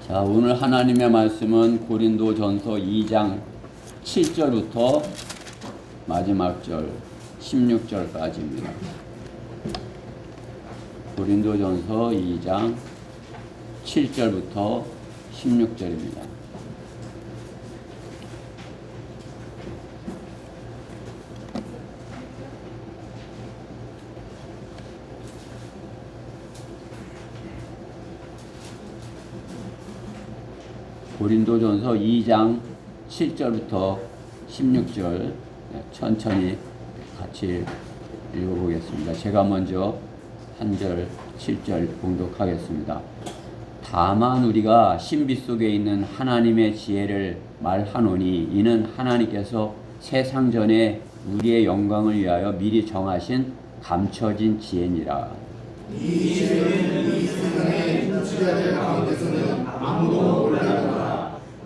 자, 오늘 하나님의 말씀은 고린도전서 2장 7절부터 마지막 절 16절까지입니다. 고린도전서 2장 7절부터 16절입니다. 고린도전서 2장 7절부터 16절 천천히 같이 읽어보겠습니다. 제가 먼저 한 절 7절 봉독하겠습니다. 다만 우리가 신비 속에 있는 하나님의 지혜를 말하노니 이는 하나님께서 세상 전에 우리의 영광을 위하여 미리 정하신 감춰진 지혜니라. 이 지혜는 이 세상의 통치자들 가운데서는 아무도 몰라도다.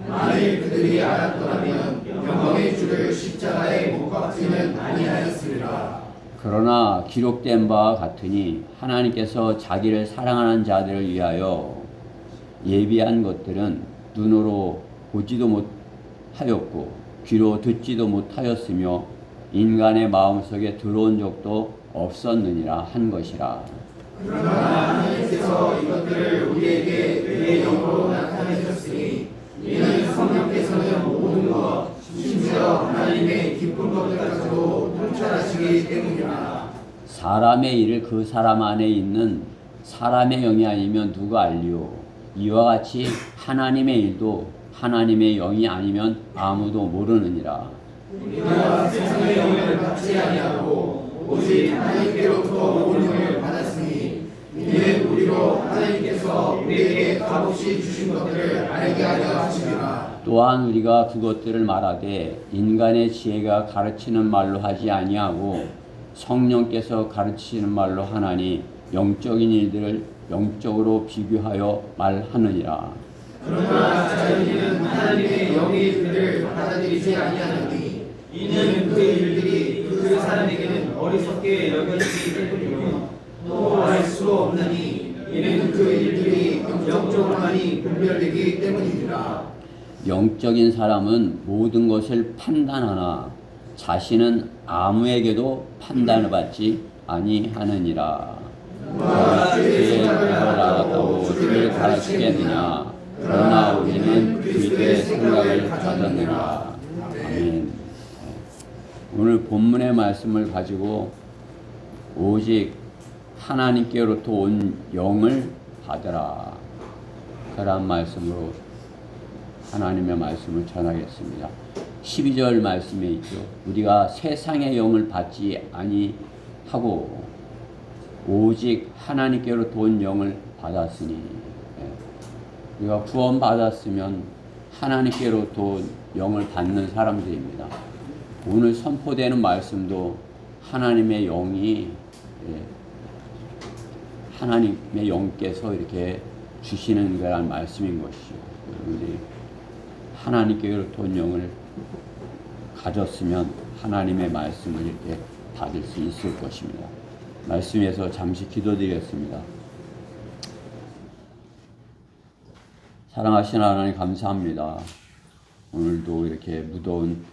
만일 그들이 알았더라면 영광의 주를 십자가에 못 박지는 아니하였으리라. 그러나 기록된 바와 같으니 하나님께서 자기를 사랑하는 자들을 위하여 예비한 것들은 눈으로 보지도 못하였고 귀로 듣지도 못하였으며 인간의 마음속에 들어온 적도 없었느니라 한 것이라. 그러나 하나님께서 이것들을 우리에게 그의 영으로 나타내셨으니 이는 성령께서는 모든 것 심지어 하나님의 깊은 것들까지도 통찰하시기 때문이라. 사람의 일을 그 사람 안에 있는 사람의 영이 아니면 누가 알리오. 이와 같이 하나님의 일도 하나님의 영이 아니면 아무도 모르느니라. 우리가 세상의 영을 받지 아니하고 오직 하나님께로부터 온 영을 받았으니 이는 우리로 하나님께서 우리에게 값없이 주신 것들을 알게 하려 하심이라. 또한 우리가 그것들을 말하되 인간의 지혜가 가르치는 말로 하지 아니하고 성령께서 가르치시는 말로 하나니 영적인 일들을 영적으로 비교하여 말하느니라. 그러나 자유인은 하나님의 영이 그들을 받아들이지 아니하느니 이는 그 일들이 그 사람에게는 어리석게 여겨지기 때문이며 또 알 수 없나니 이는 그 일들이 영적으로만이 분별되기 때문이니라. 영적인 사람은 모든 것을 판단하나 자신은 아무에게도 판단을 받지 아니하느니라. 너가 주의 생각을 알았다고 주를 가르치겠느냐. 그러나 우리는 그의 생각을 가졌느니라. 아멘. 오늘 본문의 말씀을 가지고 오직 하나님께로부터 온 영을 받으라. 그런 말씀으로 하나님의 말씀을 전하겠습니다. 12절 말씀에 있죠. 우리가 세상의 영을 받지 아니하고 오직 하나님께로부터 온 영을 받았으니, 우리가 구원 받았으면 하나님께로부터 온 영을 받는 사람들입니다. 오늘 선포되는 말씀도 하나님의 영이, 하나님의 영께서 이렇게 주시는 거란 말씀인 것이죠. 여러분들이 하나님께로부터 온 영을 가졌으면 하나님의 말씀을 이렇게 받을 수 있을 것입니다. 말씀에서 잠시 기도드리겠습니다. 사랑하신 하나님 감사합니다. 오늘도 이렇게 무더운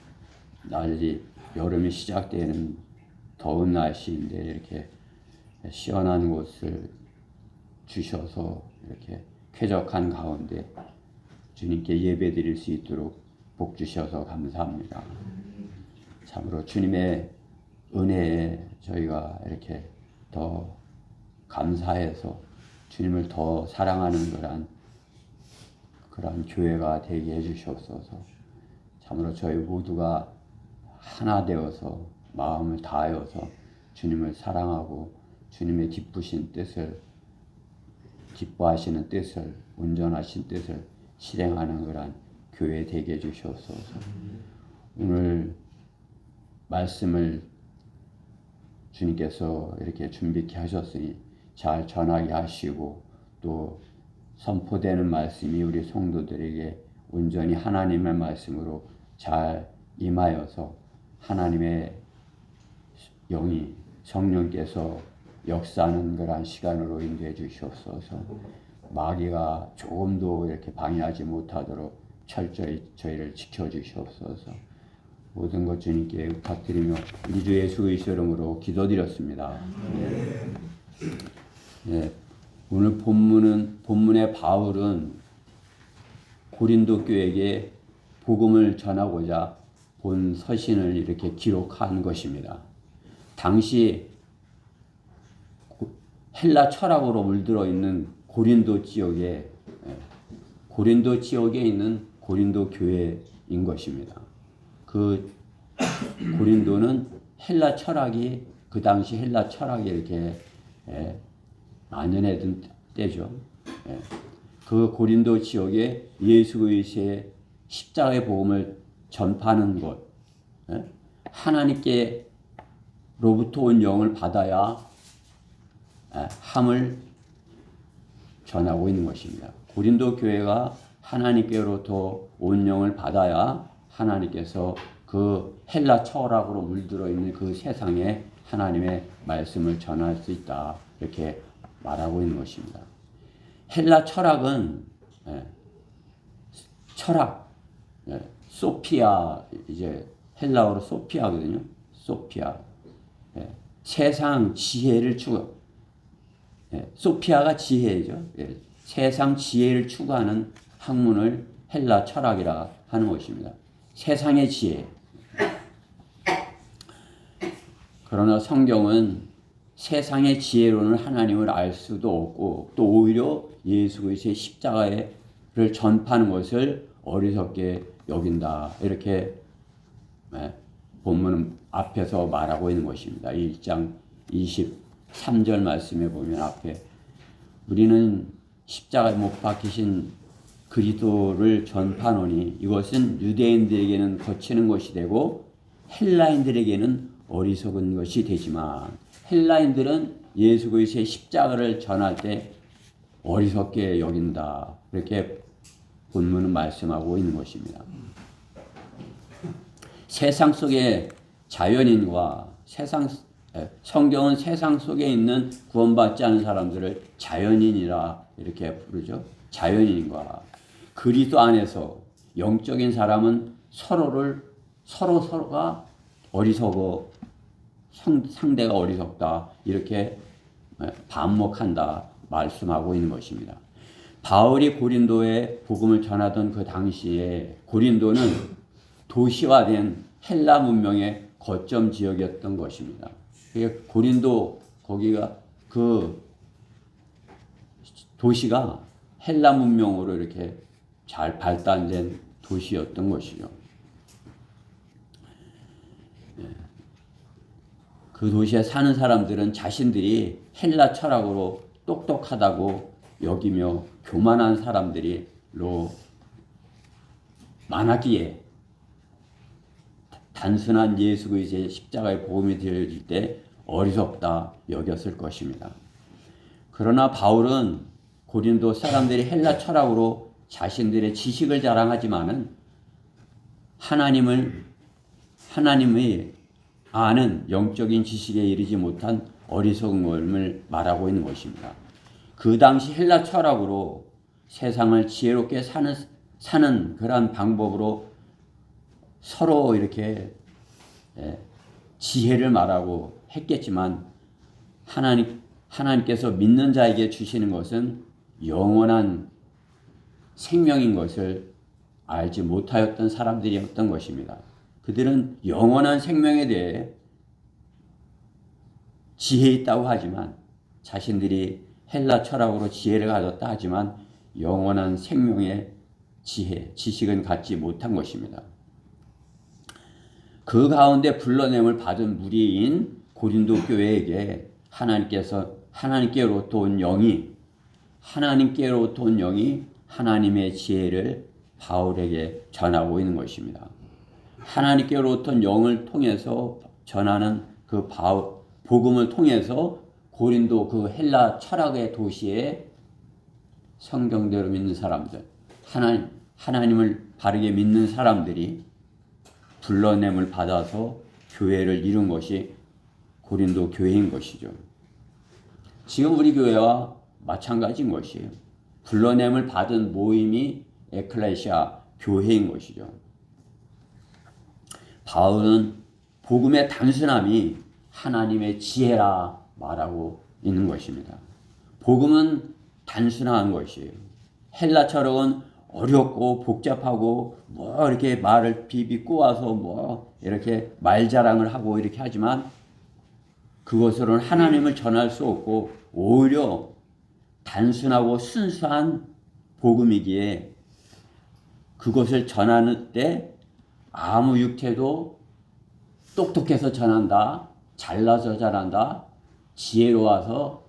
날이 여름이 시작되는 더운 날씨인데 이렇게 시원한 곳을 주셔서 이렇게 쾌적한 가운데 주님께 예배 드릴 수 있도록 복 주셔서 감사합니다. 참으로 주님의 은혜에 저희가 이렇게 더 감사해서 주님을 더 사랑하는 그런 교회가 되게 해주시옵소서. 참으로 저희 모두가 하나 되어서 마음을 다하여서 주님을 사랑하고 주님의 기쁘신 뜻을, 기뻐하시는 뜻을, 온전하신 뜻을 실행하는 그런 교회 되게 해주시옵소서. 오늘 말씀을 주님께서 이렇게 준비케 하셨으니 잘 전하게 하시고 또 선포되는 말씀이 우리 성도들에게 온전히 하나님의 말씀으로 잘 임하여서 하나님의 영이 성령께서 역사하는 그러한 시간으로 인도해 주시옵소서. 마귀가 조금도 이렇게 방해하지 못하도록 철저히 저희를 지켜주시옵소서. 모든 것 주님께 부탁드리며 우리 주 예수 그리스도 이름으로 기도드렸습니다. 네. 네. 오늘 본문의 바울은 고린도 교회에게 복음을 전하고자 본 서신을 이렇게 기록한 것입니다. 당시 헬라 철학으로 물들어 있는 고린도 지역에 있는 고린도 교회인 것입니다. 그 고린도는 헬라 철학이 그 당시 헬라 철학이 이렇게 만연해던 때죠. 그 고린도 지역에 예수 그리스도의 십자가의 복음을 전파하는 것, 하나님께로부터 온 영을 받아야 함을 전하고 있는 것입니다. 고린도 교회가 하나님께로부터 온 영을 받아야 하나님께서 그 헬라 철학으로 물들어 있는 그 세상에 하나님의 말씀을 전할 수 있다. 이렇게 말하고 있는 것입니다. 헬라 철학은 철학, 소피아, 이제 헬라어로 소피아거든요. 소피아. 세상 지혜를 소피아가 지혜죠. 세상 지혜를 추구하는 학문을 헬라 철학이라 하는 것입니다. 세상의 지혜. 그러나 성경은 세상의 지혜로는 하나님을 알 수도 없고 또 오히려 예수 그리스도의 십자가를 전파하는 것을 어리석게 여긴다. 이렇게 본문 앞에서 말하고 있는 것입니다. 1장 23절 말씀에 보면 앞에 우리는 십자가에 못 박히신 그리스도를 전파하노니 이것은 유대인들에게는 거치는 것이 되고 헬라인들에게는 어리석은 것이 되지만 헬라인들은 예수 그리스도의 십자가를 전할 때 어리석게 여긴다. 이렇게 본문은 말씀하고 있는 것입니다. 세상 속의 자연인과 성경은 세상 속에 있는 구원받지 않은 사람들을 자연인이라 이렇게 부르죠. 자연인과 그리스도 안에서 영적인 사람은 서로가 어리석어 상대가 어리석다 이렇게 반목한다 말씀하고 있는 것입니다. 바울이 고린도에 복음을 전하던 그 당시에 고린도는 도시화된 헬라 문명의 거점 지역이었던 것입니다. 고린도 거기가 그 도시가 헬라 문명으로 이렇게 잘 발달된 도시였던 것이죠. 그 도시에 사는 사람들은 자신들이 헬라 철학으로 똑똑하다고 여기며 교만한 사람들이로 많았기에 단순한 예수 그리스도의 십자가의 복음이 되어질 때 어리석다 여겼을 것입니다. 그러나 바울은 고린도 사람들이 헬라 철학으로 자신들의 지식을 자랑하지만은 하나님의 아는 영적인 지식에 이르지 못한 어리석음을 말하고 있는 것입니다. 그 당시 헬라 철학으로 세상을 지혜롭게 사는 그러한 방법으로 서로 이렇게 지혜를 말하고 했겠지만 하나님께서 믿는 자에게 주시는 것은 영원한 생명인 것을 알지 못하였던 사람들이었던 것입니다. 그들은 영원한 생명에 대해 지혜 있다고 하지만 자신들이 헬라 철학으로 지혜를 가졌다 하지만 영원한 생명의 지식은 갖지 못한 것입니다. 그 가운데 불러냄을 받은 무리인 고린도 교회에게 하나님께로부터 온 영이 하나님의 지혜를 바울에게 전하고 있는 것입니다. 하나님께로부터 온 영을 통해서 전하는 그 복음을 통해서 고린도 그 헬라 철학의 도시에 성경대로 믿는 사람들, 하나님을 바르게 믿는 사람들이 불러냄을 받아서 교회를 이룬 것이 고린도 교회인 것이죠. 지금 우리 교회와 마찬가지인 것이에요. 불러냄을 받은 모임이 에클레시아 교회인 것이죠. 바울은 복음의 단순함이 하나님의 지혜라 말하고 있는 것입니다. 복음은 단순한 것이에요. 헬라처럼은 어렵고 복잡하고 뭐 이렇게 말을 비비 꼬아서 뭐 이렇게 말자랑을 하고 이렇게 하지만 그것으로는 하나님을 전할 수 없고 오히려 단순하고 순수한 복음이기에 그것을 전하는 때 아무 육체도 똑똑해서 전한다, 잘나서 전한다, 지혜로워서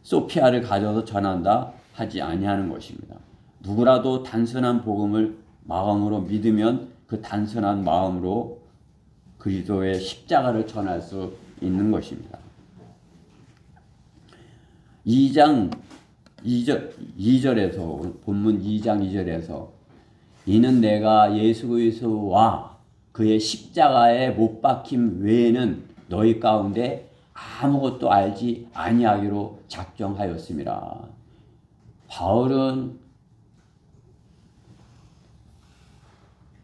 소피아를 가져서 전한다 하지 아니하는 것입니다. 누구라도 단순한 복음을 마음으로 믿으면 그 단순한 마음으로 그리스도의 십자가를 전할 수 있는 것입니다. 2절에서 본문 2장 2절에서 이는 내가 예수 그리스도와 그의 십자가에 못 박힘 외에는 너희 가운데 아무것도 알지 아니하기로 작정하였습니다. 바울은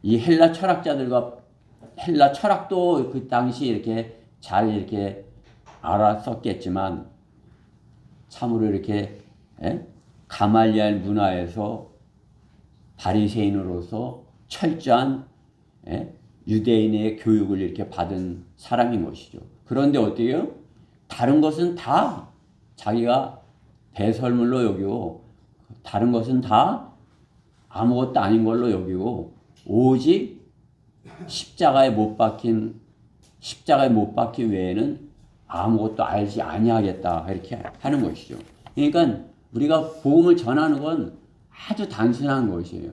이 헬라 철학자들과 헬라 철학도 그 당시 이렇게 잘 이렇게 알았었겠지만 참으로 이렇게 가말리엘 문화에서 바리새인으로서 철저한 유대인의 교육을 이렇게 받은 사람인 것이죠. 그런데 어때요? 다른 것은 다 자기가 배설물로 여기고 다른 것은 다 아무것도 아닌 걸로 여기고 오직 십자가에 못 박힌 외에는 아무것도 알지 아니하겠다 이렇게 하는 것이죠. 그러니까 우리가 복음을 전하는 건 아주 단순한 것이에요.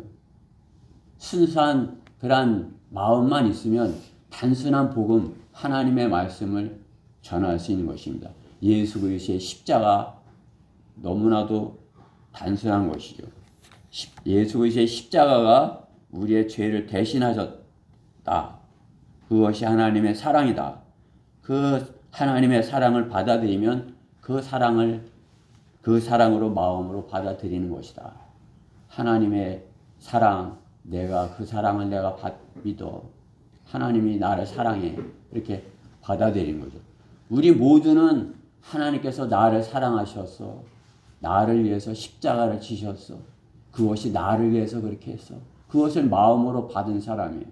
순수한 그러한 마음만 있으면 단순한 복음, 하나님의 말씀을 전할 수 있는 것입니다. 예수 그리스도의 십자가 너무나도 단순한 것이죠. 예수 그리스도의 십자가가 우리의 죄를 대신하셨다. 그것이 하나님의 사랑이다. 그 하나님의 사랑을 받아들이면 그 사랑으로 마음으로 받아들이는 것이다. 하나님의 사랑, 내가 그 사랑을 내가 믿어. 하나님이 나를 사랑해. 이렇게 받아들이는 거죠. 우리 모두는 하나님께서 나를 사랑하셨어. 나를 위해서 십자가를 지셨어. 그것이 나를 위해서 그렇게 했어. 그것을 마음으로 받은 사람이에요.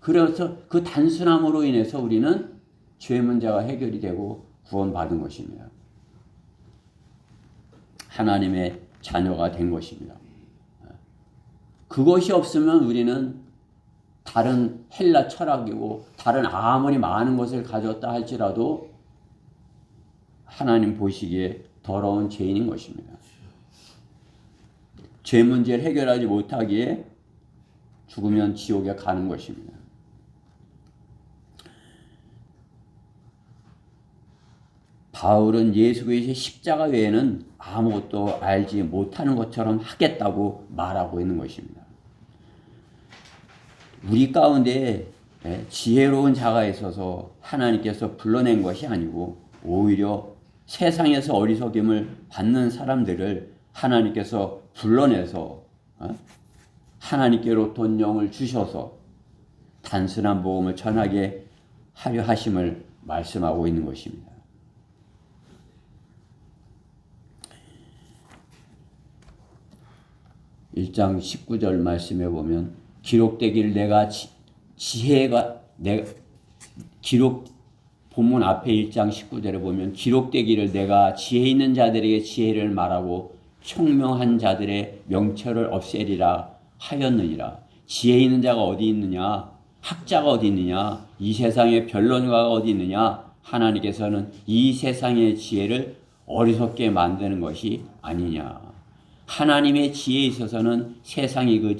그래서 그 단순함으로 인해서 우리는 죄 문제가 해결이 되고 구원받은 것입니다. 하나님의 자녀가 된 것입니다. 그것이 없으면 우리는 다른 헬라 철학이고 다른 아무리 많은 것을 가졌다 할지라도 하나님 보시기에 더러운 죄인인 것입니다. 죄 문제를 해결하지 못하기에 죽으면 지옥에 가는 것입니다. 바울은 예수 그리스도의 십자가 외에는 아무것도 알지 못하는 것처럼 하겠다고 말하고 있는 것입니다. 우리 가운데 지혜로운 자가 있어서 하나님께서 불러낸 것이 아니고 오히려 세상에서 어리석임을 받는 사람들을 하나님께서 불러내서 하나님께로 돈 영을 주셔서 단순한 복음을 전하게 하려 하심을 말씀하고 있는 것입니다. 1장 19절 말씀에 보면 기록되기를 내가 본문 앞에 1장 19절에 보면 기록되기를 내가 지혜 있는 자들에게 지혜를 말하고 총명한 자들의 명철을 없애리라 하였느니라. 지혜 있는 자가 어디 있느냐? 학자가 어디 있느냐? 이 세상에 변론가가 어디 있느냐? 하나님께서는 이 세상의 지혜를 어리석게 만드는 것이 아니냐. 하나님의 지혜에 있어서는 세상이 그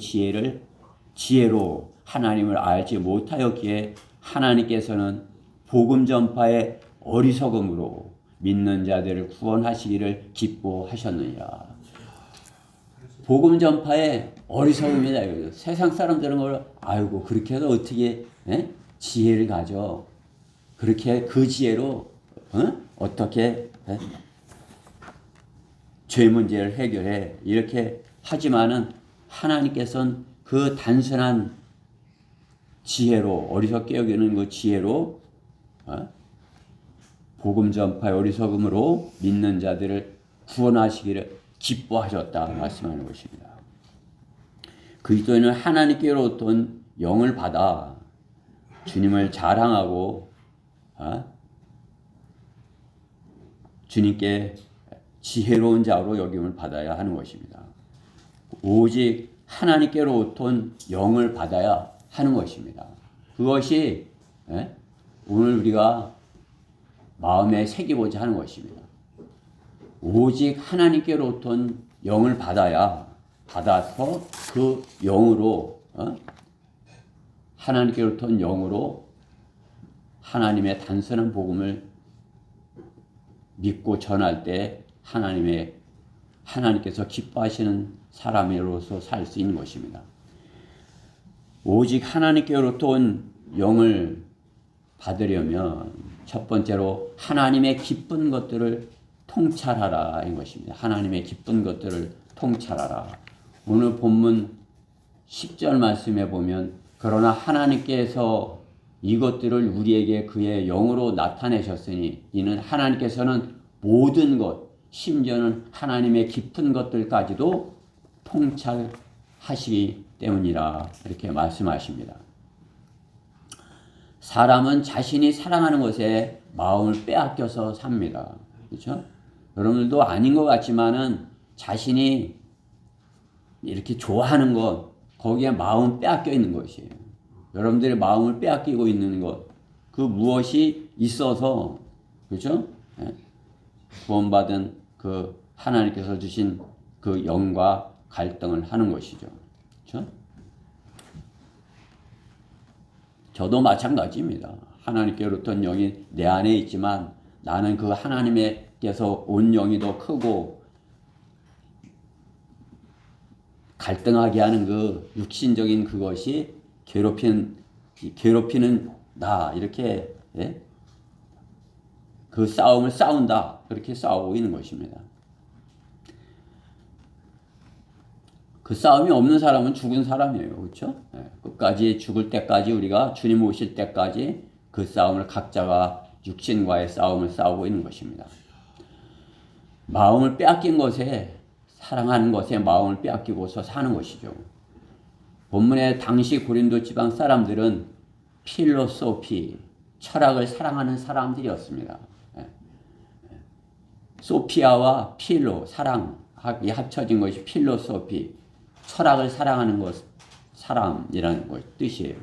지혜로 하나님을 알지 못하였기에 하나님께서는 복음 전파의 어리석음으로 믿는 자들을 구원하시기를 기뻐하셨느니라. 복음 전파의 어리석음이다 이거죠. 세상 사람들은 아이고 그렇게 해서 어떻게 지혜를 가져? 그렇게 그 지혜로 어떻게 죄 문제를 해결해 이렇게 하지만은 하나님께서는 그 단순한 지혜로 어리석게 여기는 그 지혜로 복음 전파의 어리석음으로 믿는 자들을 구원하시기를 기뻐하셨다 말씀하는 것입니다. 그리스도인은 하나님께로부터 영을 받아 주님을 자랑하고 주님께 지혜로운 자로 여김을 받아야 하는 것입니다. 오직 하나님께로부터 영을 받아야 하는 것입니다. 그것이 오늘 우리가 마음에 새기고자 하는 것입니다. 오직 하나님께로부터 영을 받아서 그 영으로 하나님께로부터 영으로 하나님의 단순한 복음을 믿고 전할 때 하나님께서 기뻐하시는 사람으로서 살 수 있는 것입니다. 오직 하나님께로부터 온 영을 받으려면 첫 번째로 하나님의 기쁜 것들을 통찰하라 인 것입니다. 하나님의 기쁜 것들을 통찰하라. 오늘 본문 10절 말씀에 보면 그러나 하나님께서 이것들을 우리에게 그의 영으로 나타내셨으니 이는 하나님께서는 모든 것 심지어는 하나님의 깊은 것들까지도 통찰하시기 때문이라 이렇게 말씀하십니다. 사람은 자신이 사랑하는 것에 마음을 빼앗겨서 삽니다. 그렇죠? 여러분들도 아닌 것 같지만은 자신이 이렇게 좋아하는 것 거기에 마음 빼앗겨 있는 것이에요. 여러분들의 마음을 빼앗기고 있는 것 그 무엇이 있어서 그렇죠? 구원받은 그 하나님께서 주신 그 영과 갈등을 하는 것이죠. 그렇죠? 저도 마찬가지입니다. 하나님께로부터 영이 내 안에 있지만 나는 그 하나님께서 온 영이 더 크고 갈등하게 하는 그 육신적인 그것이 괴롭히는 나 이렇게 그 싸움을 싸운다 그렇게 싸우고 있는 것입니다. 그 싸움이 없는 사람은 죽은 사람이에요. 그렇죠? 끝까지 죽을 때까지 우리가 주님 오실 때까지 그 싸움을 각자가 육신과의 싸움을 싸우고 있는 것입니다. 마음을 빼앗긴 것에 사랑하는 것에 마음을 빼앗기고서 사는 것이죠. 본문에 당시 고린도 지방 사람들은 필로소피, 철학을 사랑하는 사람들이었습니다. 소피아와 필로, 사랑이 합쳐진 것이 필로소피, 철학을 사랑하는 것, 사람이라는 것 뜻이에요.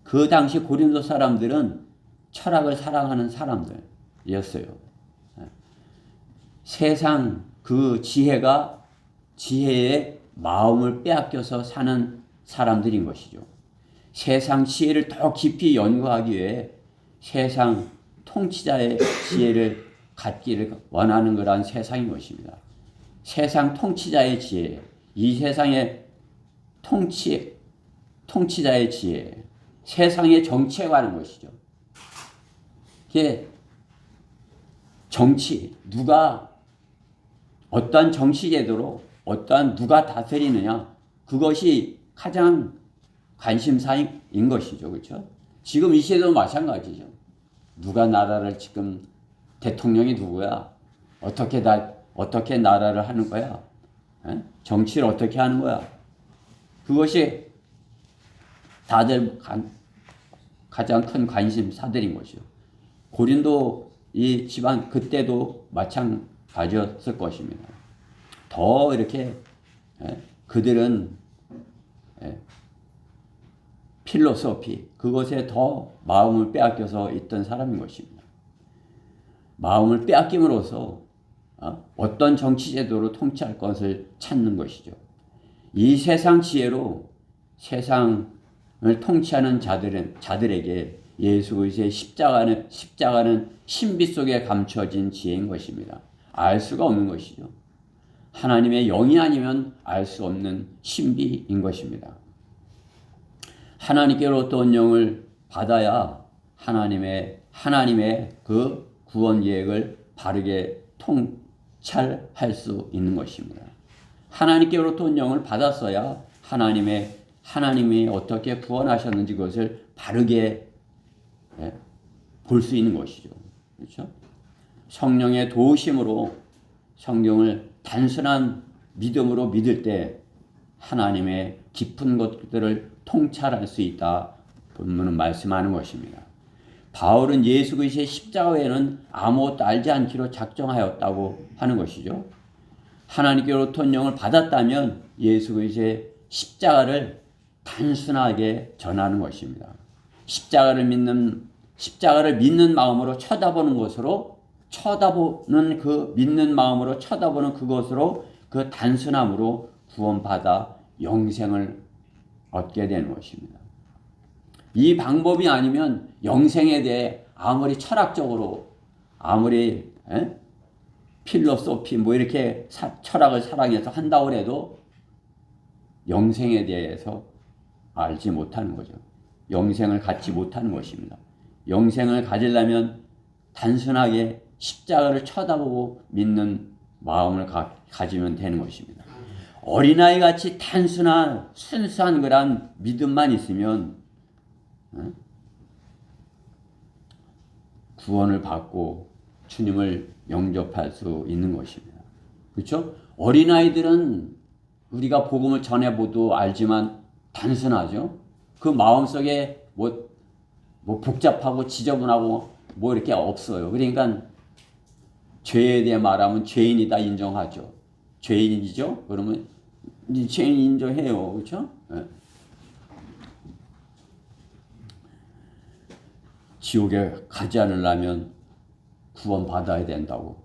그 당시 고린도 사람들은 철학을 사랑하는 사람들이었어요. 세상 그 지혜의 마음을 빼앗겨서 사는 사람들인 것이죠. 세상 지혜를 더 깊이 연구하기 위해 세상 통치자의 지혜를 갖기를 원하는 거란 세상인 것입니다. 세상 통치자의 지혜, 이 세상의 통치자의 지혜, 세상의 정치에 관한 것이죠. 이게 정치, 어떠한 정치 제도로 누가 다스리느냐, 그것이 가장 관심사인 것이죠. 그렇죠? 지금 이 시대도 마찬가지죠. 누가 나라를 지금 대통령이 누구야? 어떻게 나라를 하는 거야? 정치를 어떻게 하는 거야? 그것이 다들 가장 큰 관심사들인 것이죠. 고린도 이 지방 그때도 마찬가지였을 것입니다. 더 이렇게 그들은 필로소피 그것에 더 마음을 빼앗겨서 있던 사람인 것입니다. 마음을 빼앗김으로써 어떤 정치제도로 통치할 것을 찾는 것이죠. 이 세상 지혜로 세상을 통치하는 자들에게 예수 그리스도의 십자가는 신비 속에 감춰진 지혜인 것입니다. 알 수가 없는 것이죠. 하나님의 영이 아니면 알 수 없는 신비인 것입니다. 하나님께로부터 온 영을 받아야 하나님의 그 구원 계획을 바르게 통찰할 수 있는 것입니다. 하나님께로부터 온 영을 받았어야 하나님이 어떻게 구원하셨는지 그것을 바르게 볼 수 있는 것이죠. 그렇죠? 성령의 도우심으로 성경을 단순한 믿음으로 믿을 때 하나님의 깊은 것들을 통찰할 수 있다. 본문은 말씀하는 것입니다. 바울은 예수 그리스도의 십자가 외에는 아무것도 알지 않기로 작정하였다고 하는 것이죠. 하나님께로부터 온 영을 받았다면 예수 그리스도의 십자가를 단순하게 전하는 것입니다. 십자가를 믿는 마음으로 쳐다보는 믿는 마음으로 쳐다보는 그것으로 그 단순함으로 구원받아 영생을 얻게 되는 것입니다. 이 방법이 아니면 영생에 대해 아무리 철학적으로 아무리 필로소피 이렇게 철학을 사랑해서 한다고 해도 영생에 대해서 알지 못하는 거죠. 영생을 갖지 못하는 것입니다. 영생을 가지려면 단순하게 십자가를 쳐다보고 믿는 마음을 가지면 되는 것입니다. 어린아이 같이 단순한 순수한 그런 믿음만 있으면 구원을 받고 주님을 영접할 수 있는 것입니다. 그렇죠? 어린아이들은 우리가 복음을 전해보도 알지만 단순하죠. 그 마음속에 뭐 복잡하고 지저분하고 이렇게 없어요. 그러니까 죄에 대해 말하면 죄인이다 인정하죠. 죄인이죠? 그러면 죄인 인정해요. 그렇죠? 네. 지옥에 가지 않으려면 구원받아야 된다고.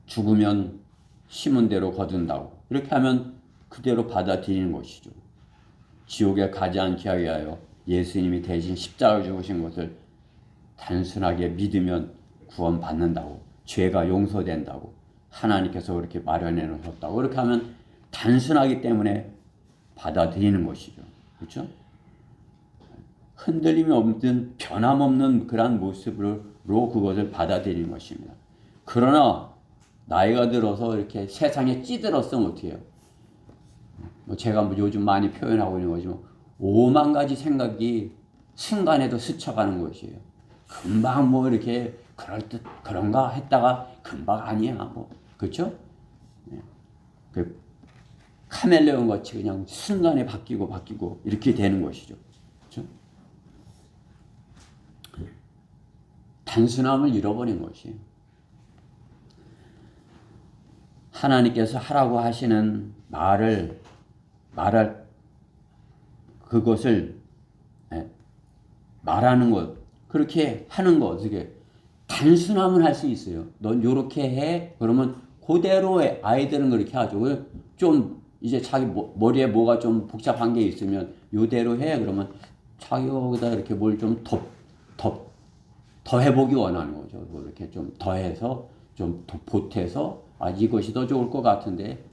죽으면 심은 대로 거둔다고. 이렇게 하면 그대로 받아들이는 것이죠. 지옥에 가지 않게 하기 위하여 예수님이 대신 십자가를 죽으신 것을 단순하게 믿으면 구원받는다고. 죄가 용서된다고. 하나님께서 그렇게 마련해 놓으셨다고. 그렇게 하면 단순하기 때문에 받아들이는 것이죠. 그렇죠? 흔들림이 없는 변함없는 그러한 모습으로 그것을 받아들이는 것입니다. 그러나 나이가 들어서 이렇게 세상에 찌들었으면 어떻게 해요? 제가 요즘 많이 표현하고 있는 거지만 5만 가지 생각이 순간에도 스쳐가는 것이에요. 금방 이렇게 그럴듯 그런가 했다가 금방 아니야. 그렇죠? 그 카멜레온 같이 그냥 순간에 바뀌고 이렇게 되는 것이죠. 그렇죠? 단순함을 잃어버린 것이에요. 하나님께서 하라고 하시는 그것을 말하는 것, 그렇게 하는 것, 어떻게 단순함을 할 수 있어요. 넌 요렇게 해. 그러면 그대로 아이들은 그렇게 하죠. 좀 이제 자기 머리에 뭐가 좀 복잡한 게 있으면 요대로 해. 그러면 자기가 거기다 이렇게 뭘 좀 더 해보기 원하는 거죠. 이렇게 좀 더해서 좀 더 보태서 이것이 더 좋을 것 같은데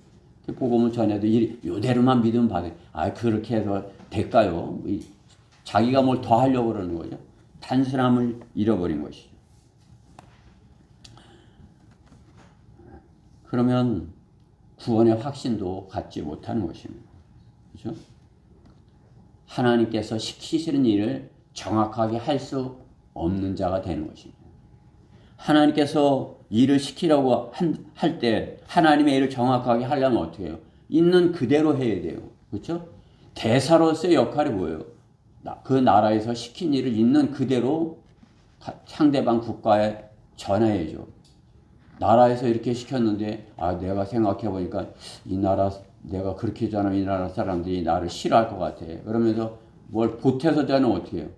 복음을 전해도 요대로만 믿으면 받아요. 그렇게 해서 될까요? 자기가 뭘 더 하려고 그러는 거죠. 단순함을 잃어버린 것이죠. 그러면 구원의 확신도 갖지 못하는 것입니다. 그렇죠? 하나님께서 시키시는 일을 정확하게 할 수 없는 자가 되는 것입니다. 하나님께서 일을 시키라고 할 때 하나님의 일을 정확하게 하려면 어떻게 해요? 있는 그대로 해야 돼요. 그렇죠? 대사로서의 역할이 뭐예요? 그 나라에서 시킨 일을 있는 그대로 상대방 국가에 전해야죠. 나라에서 이렇게 시켰는데 내가 생각해 보니까 이 나라 내가 그렇게 전하면 이 나라 사람들이 나를 싫어할 것 같아. 그러면서 뭘 보태서 전하면 어떻게 해요?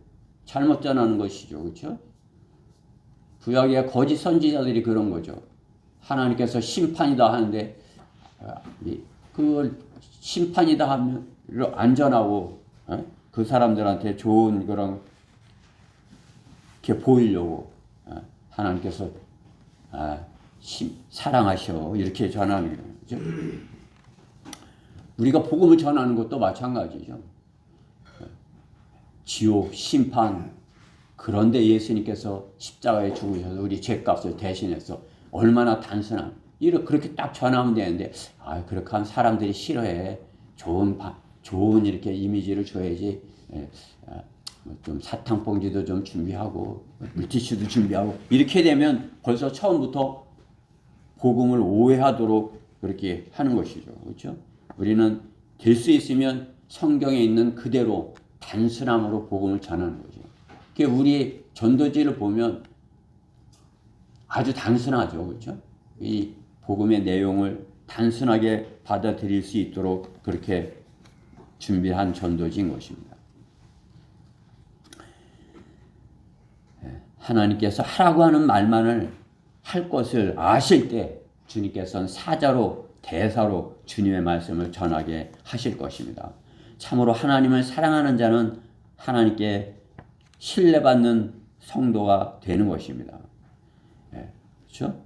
잘못 전하는 것이죠. 그렇죠? 구약의 거짓 선지자들이 그런 거죠. 하나님께서 심판이다 하는데 그걸 심판이다 하면 안전하고 그 사람들한테 좋은 그런 게 보이려고 하나님께서 사랑하셔 이렇게 전하는 거죠. 우리가 복음을 전하는 것도 마찬가지죠. 지옥, 심판, 그런데 예수님께서 십자가에 죽으셔서 우리 죄값을 대신해서 얼마나 단순한 그렇게 딱 전하면 되는데, 그렇게 하면 사람들이 싫어해. 좋은 이렇게 이미지를 줘야지. 좀 사탕봉지도 좀 준비하고, 물티슈도 준비하고, 이렇게 되면 벌써 처음부터 복음을 오해하도록 그렇게 하는 것이죠. 그렇죠? 우리는 될 수 있으면 성경에 있는 그대로 단순함으로 복음을 전하는 거죠. 우리 전도지를 보면 아주 단순하죠. 그렇죠? 이 복음의 내용을 단순하게 받아들일 수 있도록 그렇게 준비한 전도지인 것입니다. 하나님께서 하라고 하는 말만을 할 것을 아실 때 주님께서는 사자로 대사로 주님의 말씀을 전하게 하실 것입니다. 참으로 하나님을 사랑하는 자는 하나님께 신뢰받는 성도가 되는 것입니다. 그렇죠?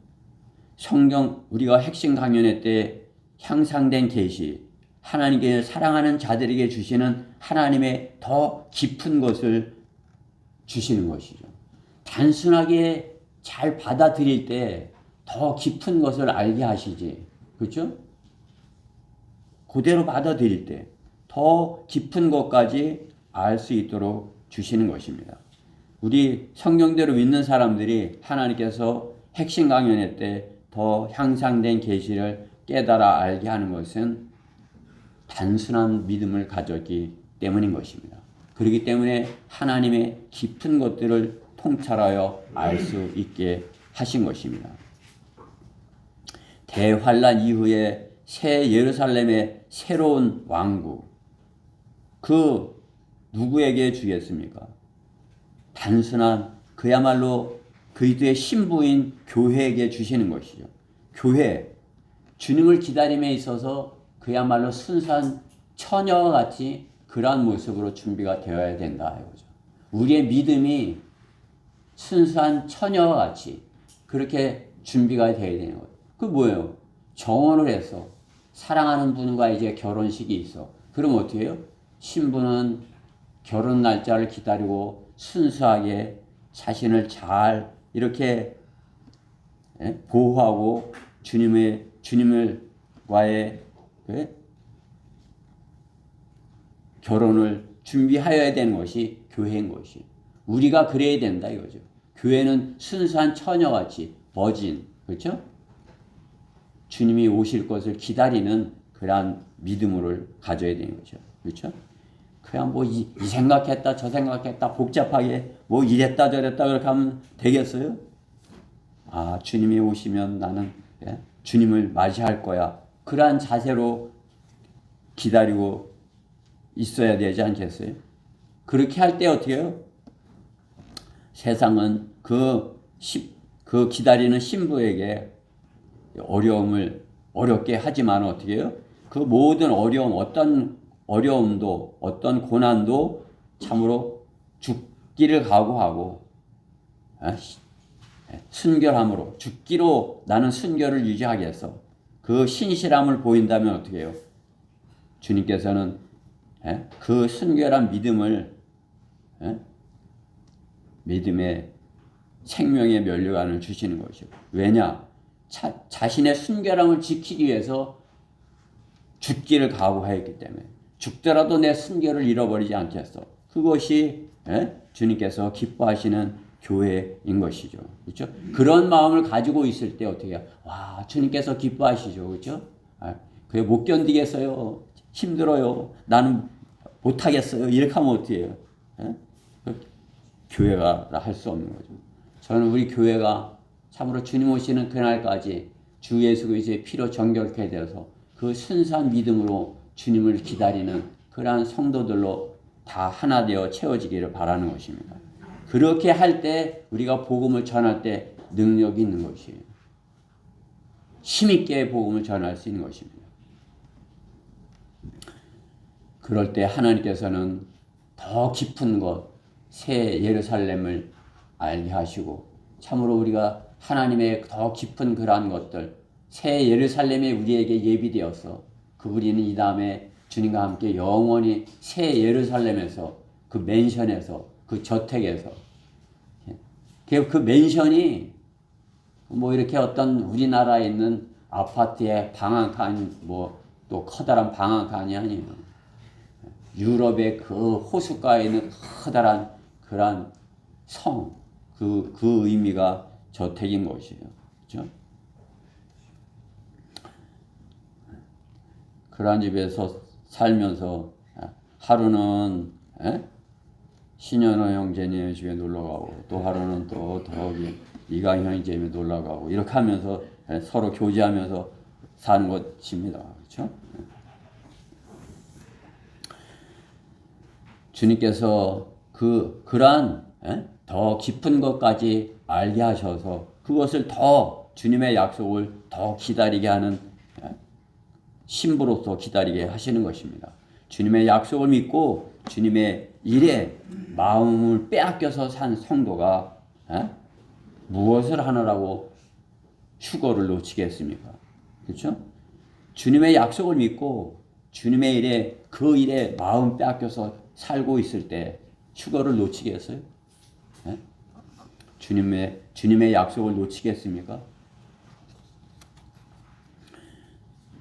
성경 우리가 핵심 강연회 때 향상된 계시, 하나님께 사랑하는 자들에게 주시는 하나님의 더 깊은 것을 주시는 것이죠. 단순하게 잘 받아들일 때 더 깊은 것을 알게 하시지. 그렇죠? 그대로 받아들일 때 더 깊은 것까지 알 수 있도록 주시는 것입니다. 우리 성경대로 믿는 사람들이 하나님께서 핵심 강연회 때 더 향상된 계시를 깨달아 알게 하는 것은 단순한 믿음을 가졌기 때문인 것입니다. 그렇기 때문에 하나님의 깊은 것들을 통찰하여 알 수 있게 하신 것입니다. 대환란 이후에 새 예루살렘의 새로운 왕국, 그 누구에게 주겠습니까? 단순한 그야말로 그리스도의 신부인 교회에게 주시는 것이죠. 교회, 주님을 기다림에 있어서 그야말로 순수한 처녀와 같이 그러한 모습으로 준비가 되어야 된다 이거죠. 우리의 믿음이 순수한 처녀와 같이 그렇게 준비가 되어야 되는 거예요. 그 뭐예요? 정혼을 해서 사랑하는 분과 이제 결혼식이 있어. 그럼 어떻게 해요? 신부는 결혼 날짜를 기다리고 순수하게 자신을 잘 이렇게 보호하고 주님과의 결혼을 준비하여야 되는 것이 교회인 것이. 우리가 그래야 된다 이거죠. 교회는 순수한 처녀같이 버진, 그렇죠? 주님이 오실 것을 기다리는 그러한 믿음을 가져야 되는 거죠. 그렇죠? 그냥 뭐 이 생각했다 저 생각했다 복잡하게 뭐 이랬다 저랬다 그렇게 하면 되겠어요? 주님이 오시면 나는 주님을 맞이할 거야. 그러한 자세로 기다리고 있어야 되지 않겠어요? 그렇게 할 때 어떻게 해요? 세상은 그 기다리는 신부에게 어렵게 하지만 어떻게 해요? 그 모든 어떤 어려움도 어떤 고난도 참으로 죽기를 각오하고 순결함으로 죽기로 나는 순결을 유지하겠어. 그 신실함을 보인다면 어떻게 해요? 주님께서는 그 순결한 믿음을 믿음의 생명의 면류관을 주시는 것이죠. 왜냐? 자신의 순결함을 지키기 위해서 죽기를 각오하였기 때문에 죽더라도 내 순결을 잃어버리지 않겠어. 그것이 주님께서 기뻐하시는 교회인 것이죠. 그렇죠? 그런 마음을 가지고 있을 때 어떻게 해요? 와, 주님께서 기뻐하시죠. 그렇죠? 그게 못 견디겠어요. 힘들어요. 나는 못하겠어요. 이렇게 하면 어떻게 해요? 교회가 할 수 없는 거죠. 저는 우리 교회가 참으로 주님 오시는 그날까지 주 예수 그리스도의 피로 정결케 되어서 그 순수한 믿음으로 주님을 기다리는 그러한 성도들로 다 하나 되어 채워지기를 바라는 것입니다. 그렇게 할 때 우리가 복음을 전할 때 능력이 있는 것이에요. 힘있게 복음을 전할 수 있는 것입니다. 그럴 때 하나님께서는 더 깊은 것, 새 예루살렘을 알게 하시고 참으로 우리가 하나님의 더 깊은 그러한 것들, 새 예루살렘이 우리에게 예비되어서 우리는 이 다음에 주님과 함께 영원히 새 예루살렘에서 그 맨션에서 그 저택에서 그 맨션이 뭐 이렇게 어떤 우리나라에 있는 아파트에 방 한 칸, 뭐 또 커다란 방 한 칸이 아니에요. 유럽의 그 호숫가에 있는 커다란 그런 성, 그 의미가 저택인 것이에요. 그렇죠? 그런 집에서 살면서 하루는 신현호 형제님 집에 놀러 가고 또 하루는 또 더욱이 이강 형제 집에 놀러 가고 이렇게 하면서 서로 교제하면서 사는 것입니다. 그렇죠? 주님께서 그러한 더 깊은 것까지 알게 하셔서 그것을 더 주님의 약속을 더 기다리게 하는 신부로서 기다리게 하시는 것입니다. 주님의 약속을 믿고 주님의 일에 마음을 빼앗겨서 산 성도가 무엇을 하느라고 휴거를 놓치겠습니까? 그렇죠? 주님의 약속을 믿고 주님의 일에 그 일에 마음 빼앗겨서 살고 있을 때 휴거를 놓치겠어요? 주님의 약속을 놓치겠습니까?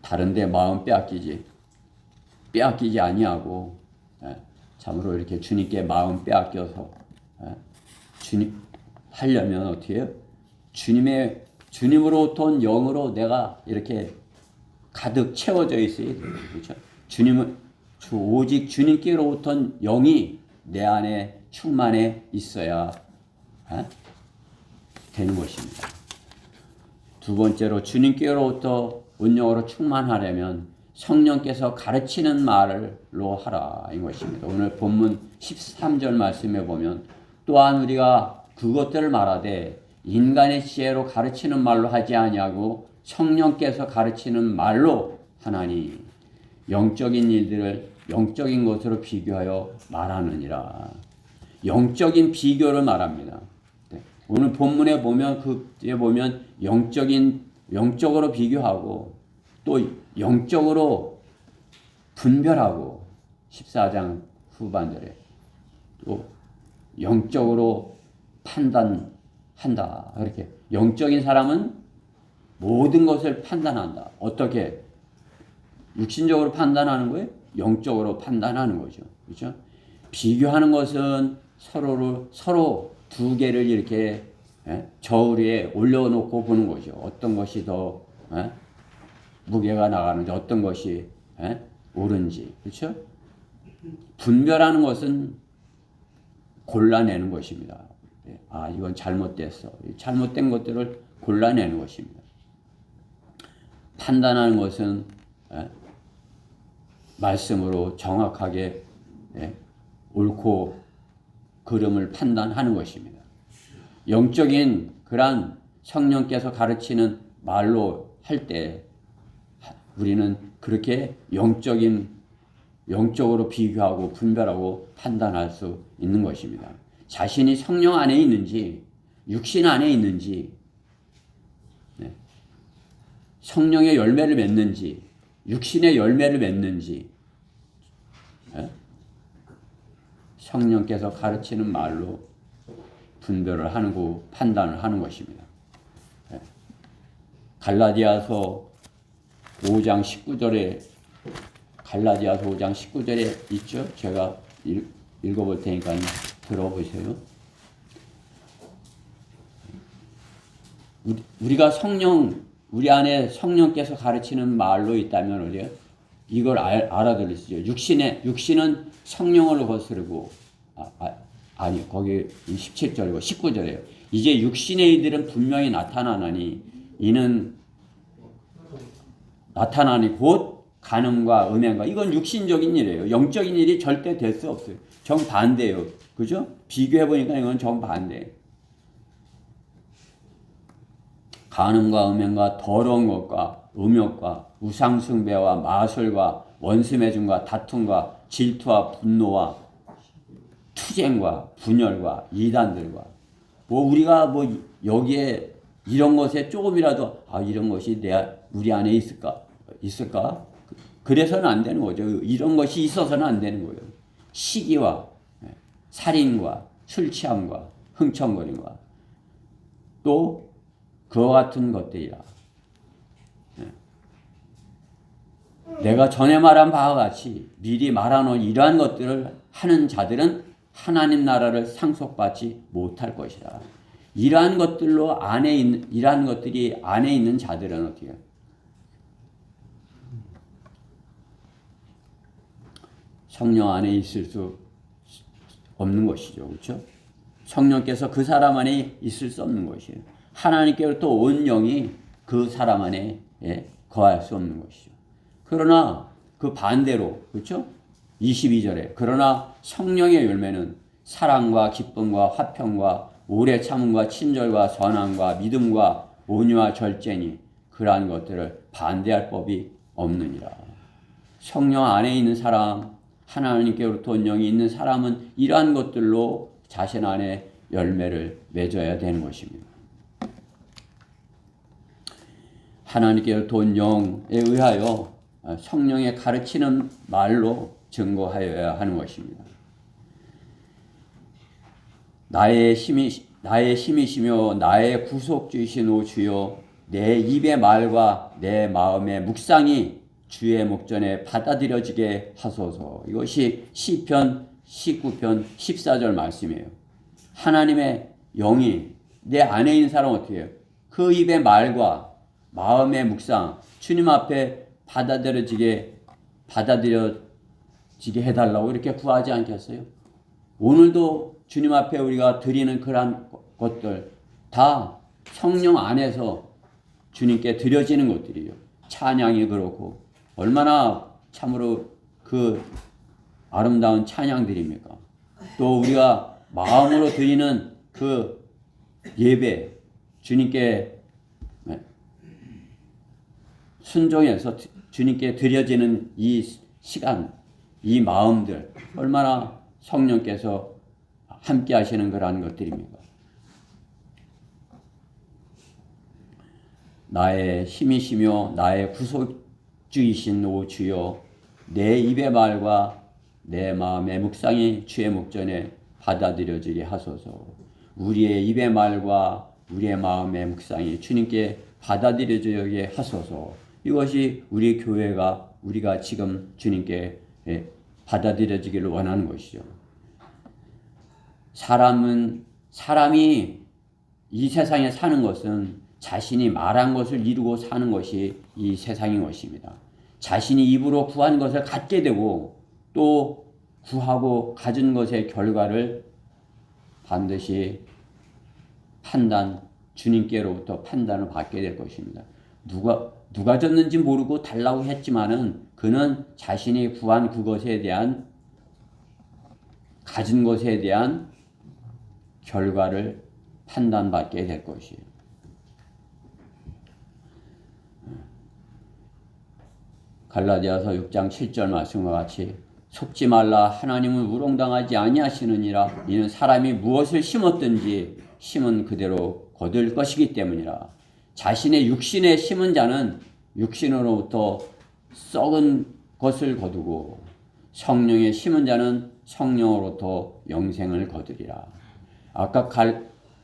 다른데 마음 빼앗기지 아니하고 참으로 이렇게 주님께 마음 빼앗겨서 주님 하려면 어떻게 해요? 주님으로부터 온 영으로 내가 이렇게 가득 채워져 있어야 돼요. 그렇죠? 오직 주님께로부터 온 영이 내 안에 충만해 있어야 되는 것입니다. 두 번째로 주님께로부터 온 영으로 충만하려면 성령께서 가르치는 말로 하라 이 것입니다. 오늘 본문 13절 말씀에 보면 또한 우리가 그것들을 말하되 인간의 지혜로 가르치는 말로 하지 아니하고 성령께서 가르치는 말로 하나니 영적인 일들을 영적인 것으로 비교하여 말하느니라. 영적인 비교를 말합니다. 오늘 본문에 보면 그에 보면 영적으로 비교하고 또 영적으로 분별하고 14장 후반절에 또 영적으로 판단한다. 이렇게 영적인 사람은 모든 것을 판단한다. 어떻게? 육신적으로 판단하는 거예요? 영적으로 판단하는 거죠. 그렇죠? 비교하는 것은 서로 두 개를 이렇게 저울 위에 올려놓고 보는 거죠. 어떤 것이 더 무게가 나가는지 어떤 것이 옳은지. 그렇죠? 분별하는 것은 골라내는 것입니다. 아, 이건 잘못됐어. 잘못된 것들을 골라내는 것입니다. 판단하는 것은 말씀으로 정확하게 옳고 그름을 판단하는 것입니다. 영적인 그러한 성령께서 가르치는 말로 할 때 우리는 그렇게 영적으로 비교하고 분별하고 판단할 수 있는 것입니다. 자신이 성령 안에 있는지 육신 안에 있는지 성령의 열매를 맺는지 육신의 열매를 맺는지 성령께서 가르치는 말로 분별을 하고 판단을 하는 것입니다. 갈라디아서 5장 19절에 있죠? 제가 읽어볼 테니까 들어보세요. 우리 안에 성령께서 가르치는 말로 있다면 어디요? 이걸 알아들을 수 있죠. 육신은 성령을 거스르고 아니 거기 17절이고 19절이에요. 이제 육신의 이들은 분명히 나타나나니 이는 나타나니 곧 간음과 음행과 이건 육신적인 일이에요. 영적인 일이 절대 될 수 없어요. 정반대예요. 그죠? 비교해보니까 이건 정반대예요. 간음과 음행과 더러운 것과 음욕과 우상숭배와 마술과 원수매증과 다툼과 질투와 분노와 투쟁과 분열과 이단들과 우리가 여기에 이런 것에 조금이라도 이런 것이 우리 안에 있을까? 그래서는 안 되는 거죠. 이런 것이 있어서는 안 되는 거예요. 시기와 살인과 술 취함과 흥청거림과 또 그와 같은 것들이라. 내가 전에 말한 바와 같이 미리 말하놓은 이러한 것들을 하는 자들은 하나님 나라를 상속받지 못할 것이다. 이러한 것들로 이러한 것들이 안에 있는 자들은 어떻게 해요? 성령 안에 있을 수 없는 것이죠. 그렇죠? 성령께서 그 사람 안에 있을 수 없는 것이에요. 하나님께로부터 온 영이 그 사람 안에 거할 수 없는 것이죠. 그러나 그 반대로 그렇죠? 22절에 그러나 성령의 열매는 사랑과 기쁨과 화평과 오래 참음과 친절과 선함과 믿음과 온유와 절제니 그러한 것들을 반대할 법이 없느니라. 성령 안에 있는 사람, 하나님께로부터 온 영이 있는 사람은 이러한 것들로 자신 안에 열매를 맺어야 되는 것입니다. 하나님께로부터 온 영에 의하여 성령의 가르치는 말로 증거하여야 하는 것입니다. 나의 힘이시며 나의 구속주이신 오 주여 내 입의 말과 내 마음의 묵상이 주의 목전에 받아들여지게 하소서. 이것이 시편 19편 14절 말씀이에요. 하나님의 영이 내 안에 있는 사람은 어떻게 해요? 그 입의 말과 마음의 묵상, 주님 앞에 받아들여지게 해달라고 이렇게 구하지 않겠어요? 오늘도 주님 앞에 우리가 드리는 그러한 것들 다 성령 안에서 주님께 드려지는 것들이요. 찬양이 그렇고 얼마나 참으로 그 아름다운 찬양들입니까? 또 우리가 마음으로 드리는 그 예배, 주님께 순종해서 주님께 드려지는 이 시간, 이 마음들 얼마나 성령께서 함께 하시는 그러한 것들입니까? 나의 힘이시며 나의 구속주이신 오 주여 내 입의 말과 내 마음의 묵상이 주의 목전에 받아들여지게 하소서. 우리의 입의 말과 우리의 마음의 묵상이 주님께 받아들여지게 하소서. 이것이 우리 교회가 우리가 지금 주님께 받아들여지기를 원하는 것이죠. 사람이 이 세상에 사는 것은 자신이 말한 것을 이루고 사는 것이 이 세상인 것입니다. 자신이 입으로 구한 것을 갖게 되고 또 구하고 가진 것의 결과를 반드시 주님께로부터 판단을 받게 될 것입니다. 누가 줬는지 모르고 달라고 했지만은 그는 자신이 구한 그것에 대한 가진 것에 대한 결과를 판단받게 될 것이에요. 갈라디아서 6장 7절 말씀과 같이 속지 말라 하나님은 우롱당하지 아니하시느니라 이는 사람이 무엇을 심었든지 심은 그대로 거둘 것이기 때문이라. 자신의 육신에 심은 자는 육신으로부터 썩은 것을 거두고 성령에 심은 자는 성령으로부터 영생을 거두리라. 아까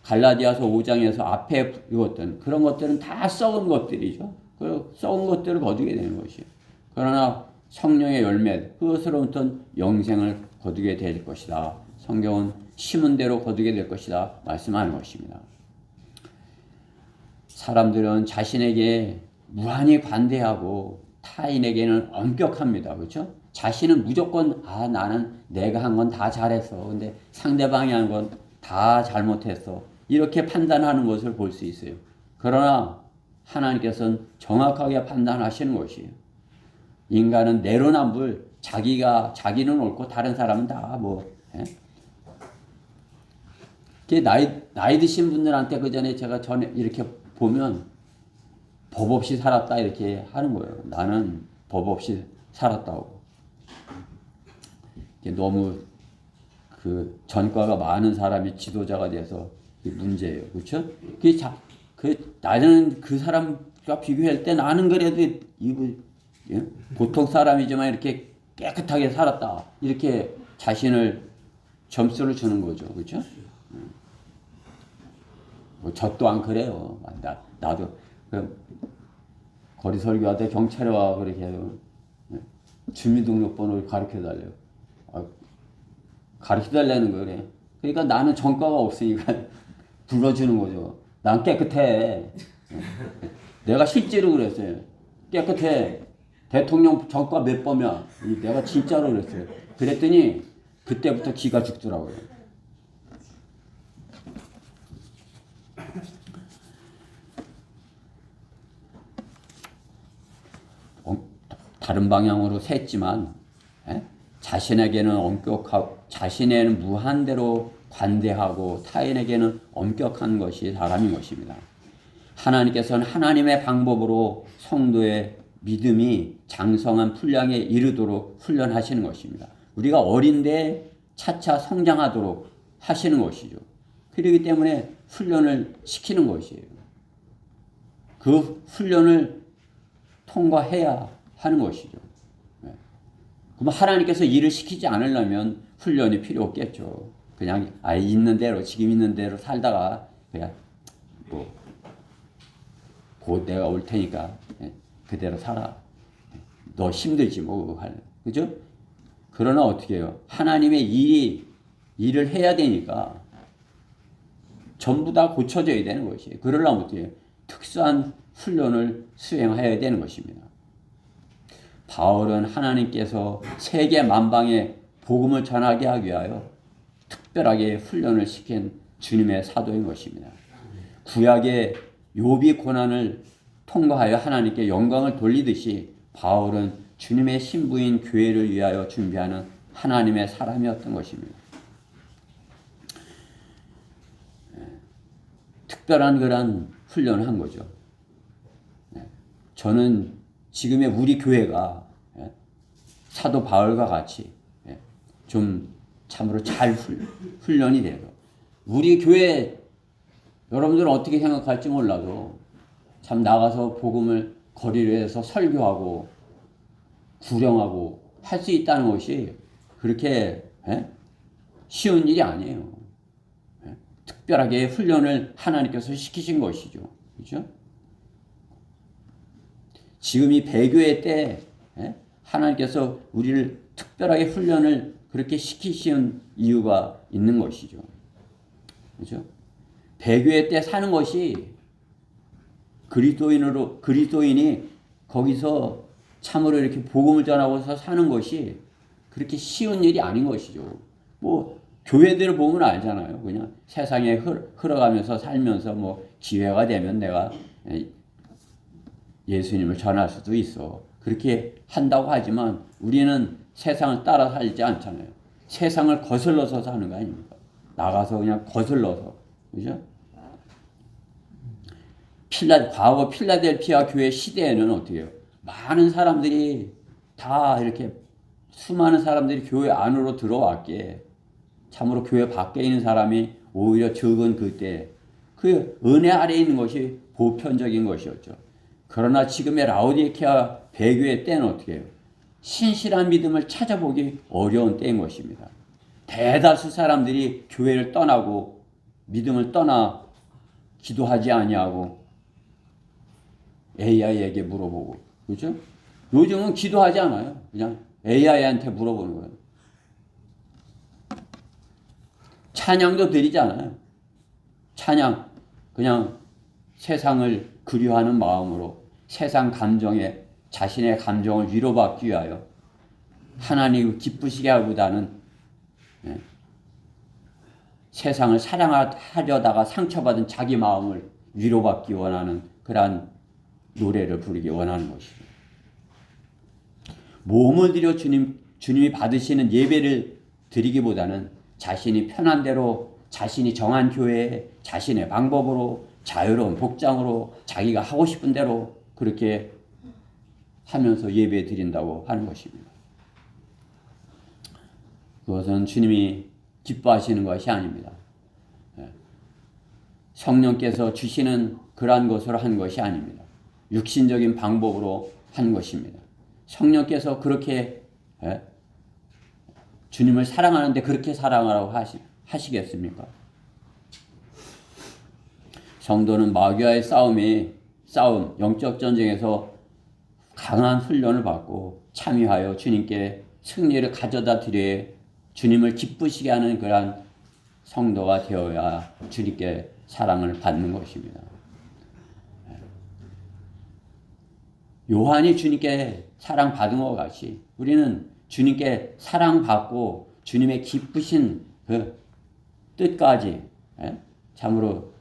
갈라디아서 5장에서 앞에 읽었던 그런 것들은 다 썩은 것들이죠. 그 썩은 것들을 거두게 되는 것이에요. 그러나 성령의 열매, 그것으로부터 영생을 거두게 될 것이다. 성경은 심은 대로 거두게 될 것이다 말씀하는 것입니다. 사람들은 자신에게 무한히 관대하고 타인에게는 엄격합니다. 그렇죠? 자신은 무조건 나는 내가 한 건 다 잘했어. 근데 상대방이 한 건 다 잘못했어. 이렇게 판단하는 것을 볼 수 있어요. 그러나 하나님께서는 정확하게 판단하시는 것이에요. 인간은 내로남불, 자기는 옳고 다른 사람은 다 나이 드신 분들한테 그 전에 제가 이렇게 보면 법 없이 살았다 이렇게 하는 거예요. 나는 법 없이 살았다고. 너무 그 전과가 많은 사람이 지도자가 돼서 문제예요. 그렇죠? 나는 그 사람과 비교할 때 나는 그래도 보통 사람이지만 이렇게 깨끗하게 살았다. 이렇게 자신을 점수를 주는 거죠. 그렇죠? 저 또한 그래요. 나도 거리 설교할 때 경찰에 와 그렇게 해요. 주민등록번호를 가르쳐 달래요. 가르쳐 달라는 거예요. 그래. 그러니까 나는 전과가 없으니까 불러주는 거죠. 난 깨끗해. 내가 실제로 그랬어요. 깨끗해. 대통령 전과 몇 번이야. 내가 진짜로 그랬어요. 그랬더니 그때부터 기가 죽더라고요. 다른 방향으로 샜지만 자신에게는 엄격하고 자신에는 무한대로 관대하고 타인에게는 엄격한 것이 사람인 것입니다. 하나님께서는 하나님의 방법으로 성도의 믿음이 장성한 분량에 이르도록 훈련하시는 것입니다. 우리가 어린데 차차 성장하도록 하시는 것이죠. 그렇기 때문에 훈련을 시키는 것이에요. 그 훈련을 통과해야 하는 것이죠. 그럼 하나님께서 일을 시키지 않으려면 훈련이 필요 없겠죠. 그냥 있는 대로 지금 있는 대로 살다가 그냥 곧 내가 올 테니까 그대로 살아. 너 힘들지 뭐 그죠? 그러나 어떻게 해요? 하나님의 일을 해야 되니까 전부 다 고쳐져야 되는 것이에요. 그러려면 어떻게 해요? 특수한 훈련을 수행해야 되는 것입니다. 바울은 하나님께서 세계 만방에 복음을 전하게 하기 위하여 특별하게 훈련을 시킨 주님의 사도인 것입니다. 구약의 욥이 고난을 통과하여 하나님께 영광을 돌리듯이 바울은 주님의 신부인 교회를 위하여 준비하는 하나님의 사람이었던 것입니다. 특별한 그런 훈련을 한 거죠. 저는 지금의 우리 교회가 사도 바울과 같이 좀 참으로 잘 훈련이 돼서 우리 교회 여러분들은 어떻게 생각할지 몰라도 참 나가서 복음을 거리에서 설교하고 구령하고 할 수 있다는 것이 그렇게 쉬운 일이 아니에요. 특별하게 훈련을 하나님께서 시키신 것이죠. 그렇죠? 지금 이 배교회 때 하나님께서 우리를 특별하게 훈련을 그렇게 시키신 이유가 있는 것이죠. 그렇죠? 배교회 때 사는 것이 그리스도인이 거기서 참으로 이렇게 복음을 전하고서 사는 것이 그렇게 쉬운 일이 아닌 것이죠. 뭐 교회들을 보면 알잖아요. 그냥 세상에 흘러가면서 살면서 뭐 기회가 되면 내가 예수님을 전할 수도 있어. 그렇게 한다고 하지만 우리는 세상을 따라 살지 않잖아요. 세상을 거슬러서 사는 거 아닙니까? 나가서 그냥 거슬러서. 그죠? 과거 필라델피아 교회 시대에는 어떻게 해요? 많은 사람들이 다 이렇게 수많은 사람들이 교회 안으로 들어왔기에 참으로 교회 밖에 있는 사람이 오히려 적은 그때 그 은혜 아래에 있는 것이 보편적인 것이었죠. 그러나 지금의 라오디게아 배교회 때는 어떻게 해요? 신실한 믿음을 찾아보기 어려운 때인 것입니다. 대다수 사람들이 교회를 떠나고 믿음을 떠나 기도하지 아니하고 AI에게 물어보고 그렇죠? 요즘은 기도하지 않아요. 그냥 AI한테 물어보는 거예요. 찬양도 드리지 않아요. 찬양 그냥 세상을 그리워하는 마음으로 세상 감정에 자신의 감정을 위로받기 위하여 하나님을 기쁘시게 하기보다는 세상을 사랑하려다가 상처받은 자기 마음을 위로받기 원하는 그러한 노래를 부르기 원하는 것이죠. 몸을 들여 주님이 받으시는 예배를 드리기보다는 자신이 편한 대로 자신이 정한 교회에 자신의 방법으로 자유로운 복장으로 자기가 하고 싶은 대로 그렇게 하면서 예배 드린다고 하는 것입니다. 그것은 주님이 기뻐하시는 것이 아닙니다. 성령께서 주시는 그러한 것으로 한 것이 아닙니다. 육신적인 방법으로 한 것입니다. 성령께서 그렇게 주님을 사랑하는데 그렇게 사랑하라고 하시겠습니까? 성도는 마귀와의 싸움, 영적 전쟁에서 강한 훈련을 받고 참여하여 주님께 승리를 가져다 드려 주님을 기쁘시게 하는 그러한 성도가 되어야 주님께 사랑을 받는 것입니다. 요한이 주님께 사랑받은 것 같이 우리는 주님께 사랑받고 주님의 기쁘신 그 뜻까지 참으로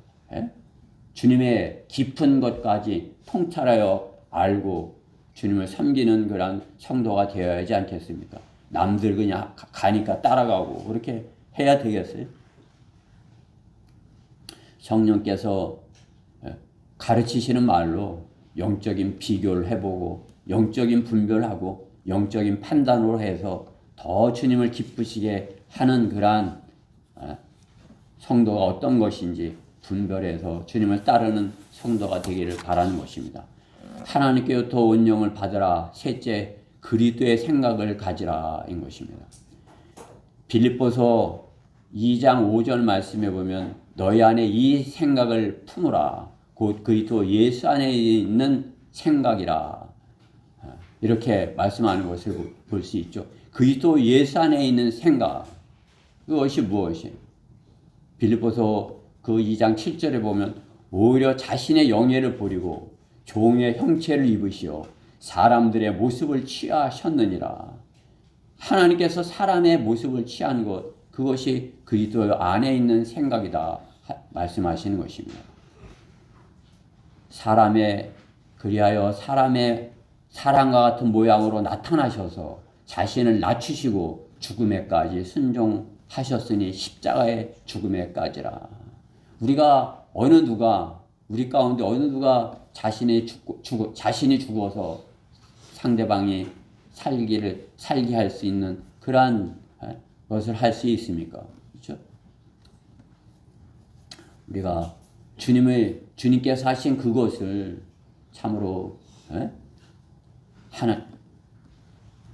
주님의 깊은 것까지 통찰하여 알고 주님을 섬기는 그런 성도가 되어야 하지 않겠습니까? 남들 그냥 가니까 따라가고 그렇게 해야 되겠어요? 성령께서 가르치시는 말로 영적인 비교를 해보고 영적인 분별하고 영적인 판단으로 해서 더 주님을 기쁘시게 하는 그러한 성도가 어떤 것인지 분별해서 주님을 따르는 성도가 되기를 바라는 것입니다. 하나님께로부터 온 영을 받으라. 셋째, 그리스도의 생각을 가지라 인 것입니다. 빌립보서 2장 5절 말씀에 보면 너희 안에 이 생각을 품으라. 곧 그리스도 예수 안에 있는 생각이라. 이렇게 말씀하는 것을 볼 수 있죠. 그리스도 예수 안에 있는 생각. 그것이 무엇이에요? 빌립보서 그 2장 7절에 보면 오히려 자신의 영예를 버리고 종의 형체를 입으시어 사람들의 모습을 취하셨느니라. 하나님께서 사람의 모습을 취한 것, 그것이 그리스도 안에 있는 생각이다 말씀하시는 것입니다. 그리하여 사람의 사람과 같은 모양으로 나타나셔서 자신을 낮추시고 죽음에까지 순종하셨으니 십자가의 죽음에까지라. 우리 가운데 어느 누가 자신이 죽어서 상대방이 살게 할 수 있는 그러한 것을 할 수 있습니까? 그렇죠? 우리가 주님께서 하신 그것을 참으로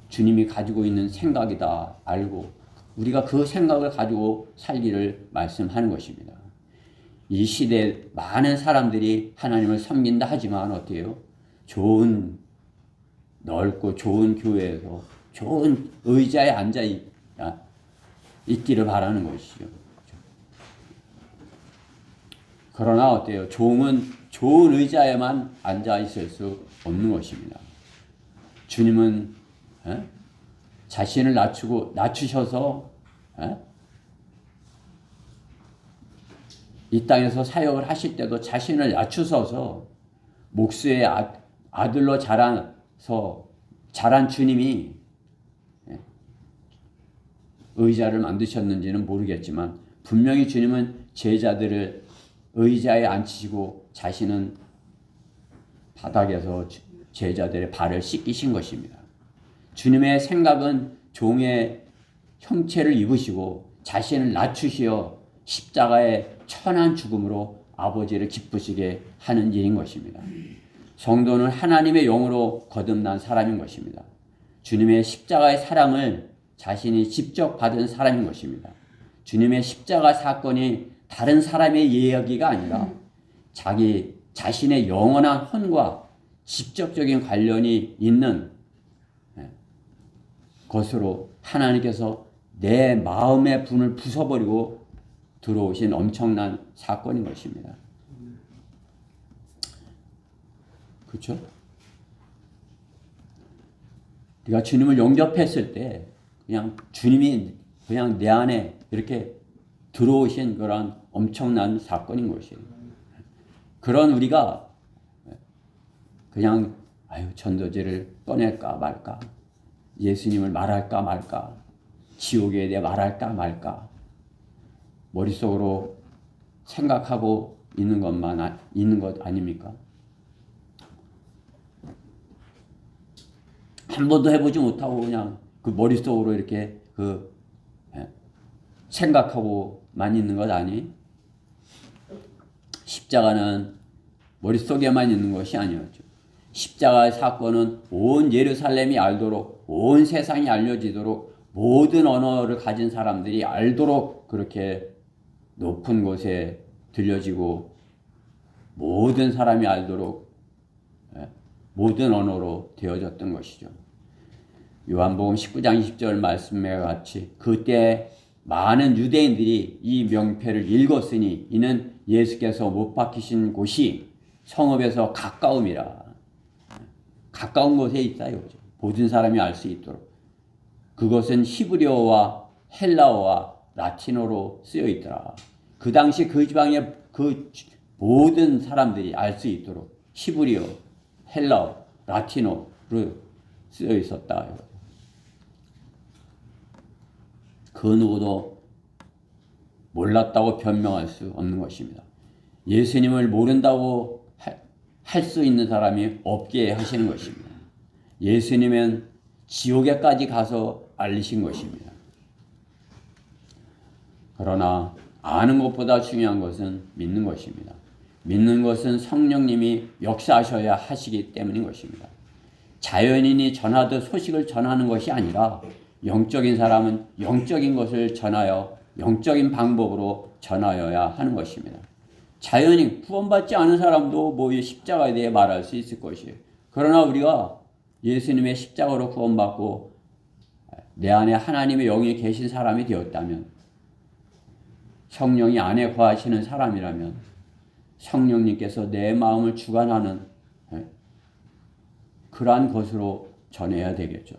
주님이 가지고 있는 생각이다 알고 우리가 그 생각을 가지고 살기를 말씀하는 것입니다. 이 시대에 많은 사람들이 하나님을 섬긴다 하지만 어때요? 좋은 넓고 좋은 교회에서 좋은 의자에 앉아 있기를 바라는 것이죠. 그러나 어때요? 종은 좋은 의자에만 앉아 있을 수 없는 것입니다. 주님은 자신을 낮추셔서 이 땅에서 사역을 하실 때도 자신을 낮추셔서 목수의 아들로 자란 주님이 의자를 만드셨는지는 모르겠지만 분명히 주님은 제자들을 의자에 앉히시고 자신은 바닥에서 제자들의 발을 씻기신 것입니다. 주님의 생각은 종의 형체를 입으시고 자신을 낮추시어 십자가의 천한 죽음으로 아버지를 기쁘시게 하는 일인 것입니다. 성도는 하나님의 영으로 거듭난 사람인 것입니다. 주님의 십자가의 사랑을 자신이 직접 받은 사람인 것입니다. 주님의 십자가 사건이 다른 사람의 이야기가 아니라 자신의 영원한 혼과 직접적인 관련이 있는 것으로 하나님께서 내 마음의 분을 부숴버리고 들어오신 엄청난 사건인 것입니다. 그렇죠? 우리가 주님을 영접했을 때 그냥 주님이 그냥 내 안에 이렇게 들어오신 그런 엄청난 사건인 것이에요. 그런 우리가 그냥 전도지를 떠낼까 말까, 예수님을 말할까 말까, 지옥에 대해 말할까 말까 머릿속으로 생각하고 있는 것 아닙니까? 한 번도 해보지 못하고 그냥 그 머릿속으로 이렇게 생각하고만 있는 것 아니? 십자가는 머릿속에만 있는 것이 아니었죠. 십자가의 사건은 온 예루살렘이 알도록, 온 세상이 알려지도록, 모든 언어를 가진 사람들이 알도록 그렇게 높은 곳에 들려지고 모든 사람이 알도록 모든 언어로 되어졌던 것이죠. 요한복음 19장 20절 말씀에 같이 그때 많은 유대인들이 이 명패를 읽었으니 이는 예수께서 못 박히신 곳이 성읍에서 가까움이라. 가까운 곳에 있어요. 모든 사람이 알 수 있도록. 그것은 히브리어와 헬라어와 라틴어로 쓰여 있더라. 그 당시 그 지방의 그 모든 사람들이 알 수 있도록 히브리어, 헬라어, 라틴어로 쓰여 있었다. 그 누구도 몰랐다고 변명할 수 없는 것입니다. 예수님을 모른다고 할 수 있는 사람이 없게 하시는 것입니다. 예수님은 지옥에까지 가서 알리신 것입니다. 그러나 아는 것보다 중요한 것은 믿는 것입니다. 믿는 것은 성령님이 역사하셔야 하시기 때문인 것입니다. 자연인이 전하듯 소식을 전하는 것이 아니라 영적인 사람은 영적인 것을 전하여 영적인 방법으로 전하여야 하는 것입니다. 자연인 구원받지 않은 사람도 뭐 십자가에 대해 말할 수 있을 것이에요. 그러나 우리가 예수님의 십자가로 구원받고 내 안에 하나님의 영이 계신 사람이 되었다면, 성령이 안에 거하시는 사람이라면 성령님께서 내 마음을 주관하는 그러한 것으로 전해야 되겠죠.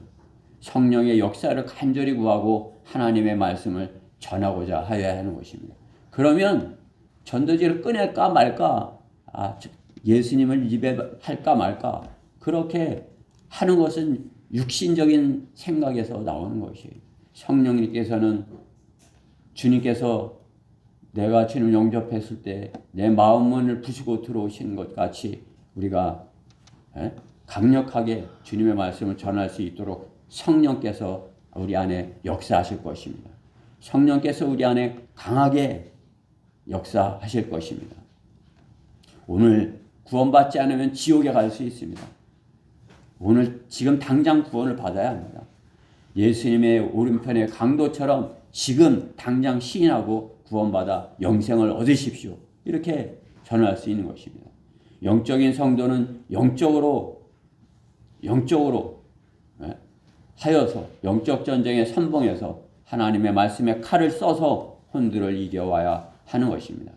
성령의 역사를 간절히 구하고 하나님의 말씀을 전하고자 하여야 하는 것입니다. 그러면 전도지를 꺼낼까 말까, 예수님을 입에 할까 말까, 그렇게 하는 것은 육신적인 생각에서 나오는 것이에요. 성령님께서는 주님께서 내가 주님을 영접했을 때 내 마음문을 부수고 들어오시는 것 같이 우리가 강력하게 주님의 말씀을 전할 수 있도록 성령께서 우리 안에 역사하실 것입니다. 성령께서 우리 안에 강하게 역사하실 것입니다. 오늘 구원받지 않으면 지옥에 갈 수 있습니다. 오늘 지금 당장 구원을 받아야 합니다. 예수님의 오른편의 강도처럼 지금 당장 시인하고 구원받아 영생을 얻으십시오. 이렇게 전할 수 있는 것입니다. 영적인 성도는 영적으로 하여서 영적 전쟁의 선봉에서 하나님의 말씀에 칼을 써서 혼들을 이겨와야 하는 것입니다.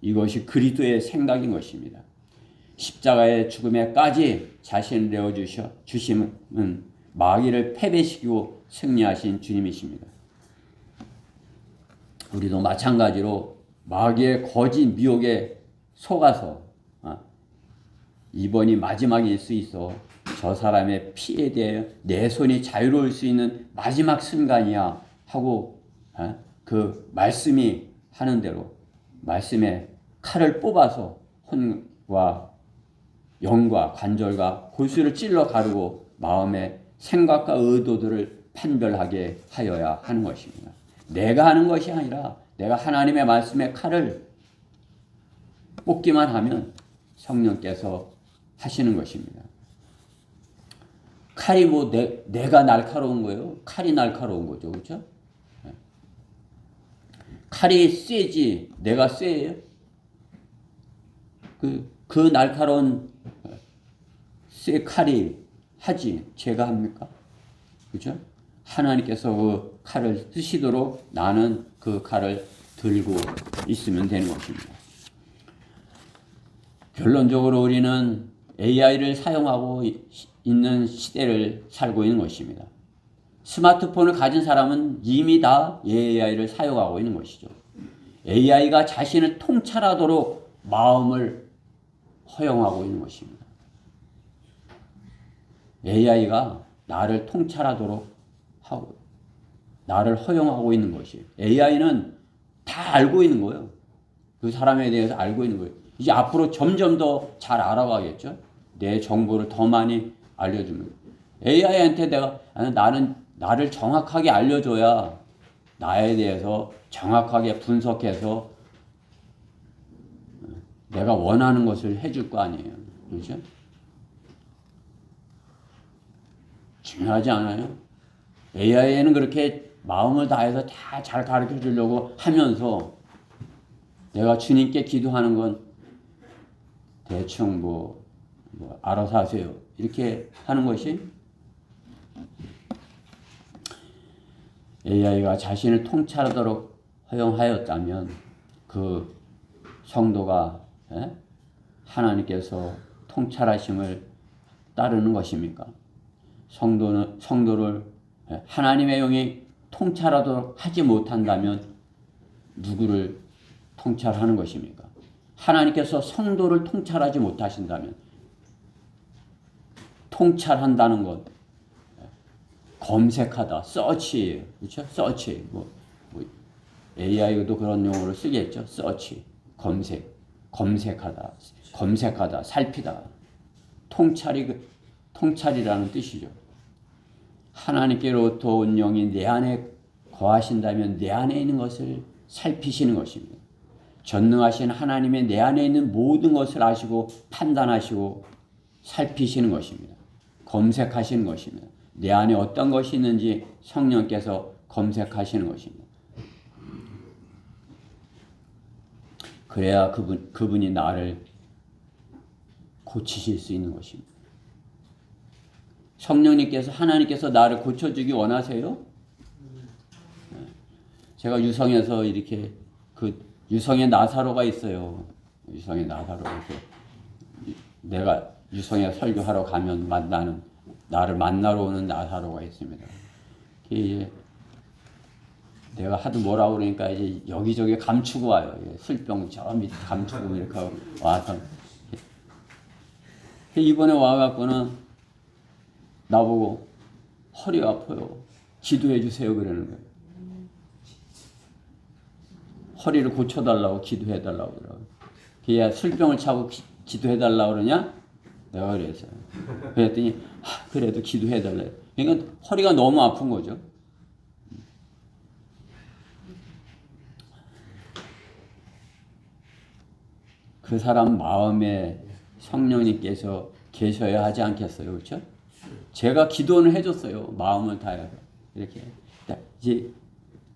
이것이 그리스도의 생각인 것입니다. 십자가의 죽음에까지 자신을 내어주심은 마귀를 패배시키고 승리하신 주님이십니다. 우리도 마찬가지로 마귀의 거짓 미혹에 속아서 이번이 마지막일 수 있어 저 사람의 피에 대해 내 손이 자유로울 수 있는 마지막 순간이야 하고 그 말씀이 하는 대로 말씀에 칼을 뽑아서 혼과 영과 관절과 골수를 찔러 가르고 마음의 생각과 의도들을 판별하게 하여야 하는 것입니다. 내가 하는 것이 아니라 내가 하나님의 말씀의 칼을 뽑기만 하면 성령께서 하시는 것입니다. 칼이 뭐 내가 날카로운 거예요? 칼이 날카로운 거죠. 그렇죠? 칼이 쎄지 내가 쎄예요? 그 날카로운 쇠 칼이 하지 제가 합니까? 그렇죠? 하나님께서 그 칼을 쓰시도록 나는 그 칼을 들고 있으면 되는 것입니다. 결론적으로 우리는 AI를 사용하고 있는 시대를 살고 있는 것입니다. 스마트폰을 가진 사람은 이미 다 AI를 사용하고 있는 것이죠. AI가 자신을 통찰하도록 마음을 허용하고 있는 것입니다. AI가 나를 통찰하도록 하고 나를 허용하고 있는 것이에요. AI는 다 알고 있는 거예요. 그 사람에 대해서 알고 있는 거예요. 이제 앞으로 점점 더 잘 알아가겠죠. 내 정보를 더 많이 알려주면 AI한테 나는 나를 정확하게 알려줘야 나에 대해서 정확하게 분석해서 내가 원하는 것을 해줄 거 아니에요. 그렇죠? 중요하지 않아요? AI에는 그렇게 마음을 다해서 다 잘 가르쳐 주려고 하면서 내가 주님께 기도하는 건 대충 뭐 알아서 하세요. 이렇게 하는 것이 AI가 자신을 통찰하도록 허용하였다면 그 성도가 하나님께서 통찰하심을 따르는 것입니까? 성도를 하나님의 영이 통찰하도록 하지 못한다면 누구를 통찰하는 것입니까? 하나님께서 성도를 통찰하지 못하신다면, 통찰한다는 것, 검색하다, 서치, 그렇죠? 서치, AI도 그런 용어를 쓰겠죠. 서치, 검색하다, 살피다. 통찰이라는 뜻이죠. 하나님께로부터 온 영이 내 안에 거하신다면 내 안에 있는 것을 살피시는 것입니다. 전능하신 하나님의 내 안에 있는 모든 것을 아시고 판단하시고 살피시는 것입니다. 검색하시는 것입니다. 내 안에 어떤 것이 있는지 성령께서 검색하시는 것입니다. 그래야 그분이 나를 고치실 수 있는 것입니다. 성령님께서, 하나님께서 나를 고쳐주기 원하세요? 제가 유성에서 이렇게 유성에 나사로가 있어요. 유성에 나사로가 있어요. 내가 유성에 설교하러 가면 나를 만나러 오는 나사로가 있습니다. 이제 내가 하도 뭐라고 그러니까 이제 여기저기 감추고 와요. 술병 저 밑에 감추고 이렇게 와서. 이번에 와갖고는 나보고 허리가 아파요. 기도해 주세요. 그러는 거예요. 허리를 고쳐달라고 기도해달라고 그러고. 그야 술병을 차고 기도해달라고 그러냐? 내가 그랬어요. 그랬더니 그래도 기도해달래요. 그러니까 허리가 너무 아픈 거죠. 그 사람 마음에 성령님께서 계셔야 하지 않겠어요, 그렇죠? 제가 기도는 해줬어요, 마음을 다해서 이렇게 이제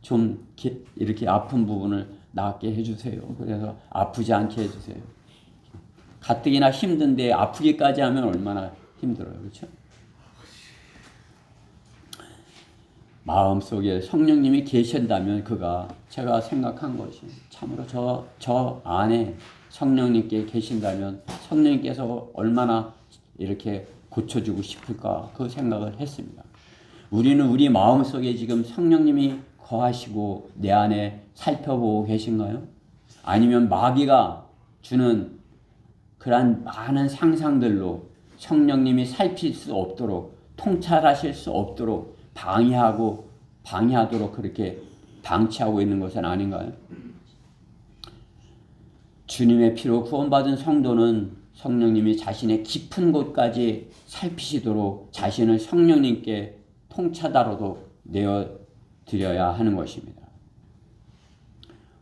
좀 이렇게 아픈 부분을 낫게 해주세요. 그래서 아프지 않게 해주세요. 가뜩이나 힘든데 아프기까지 하면 얼마나 힘들어요, 그렇죠? 마음속에 성령님이 계신다면 제가 생각한 것이 참으로 저 안에 성령님께 계신다면 성령님께서 얼마나 이렇게 고쳐주고 싶을까 그 생각을 했습니다. 우리는 우리 마음속에 지금 성령님이 거하시고 내 안에 살펴보고 계신가요? 아니면 마귀가 주는 그러한 많은 상상들로 성령님이 살필 수 없도록 통찰하실 수 없도록 방해하도록 그렇게 방치하고 있는 것은 아닌가요? 주님의 피로 구원받은 성도는 성령님이 자신의 깊은 곳까지 살피시도록 자신을 성령님께 통찰하도록 내어드려야 하는 것입니다.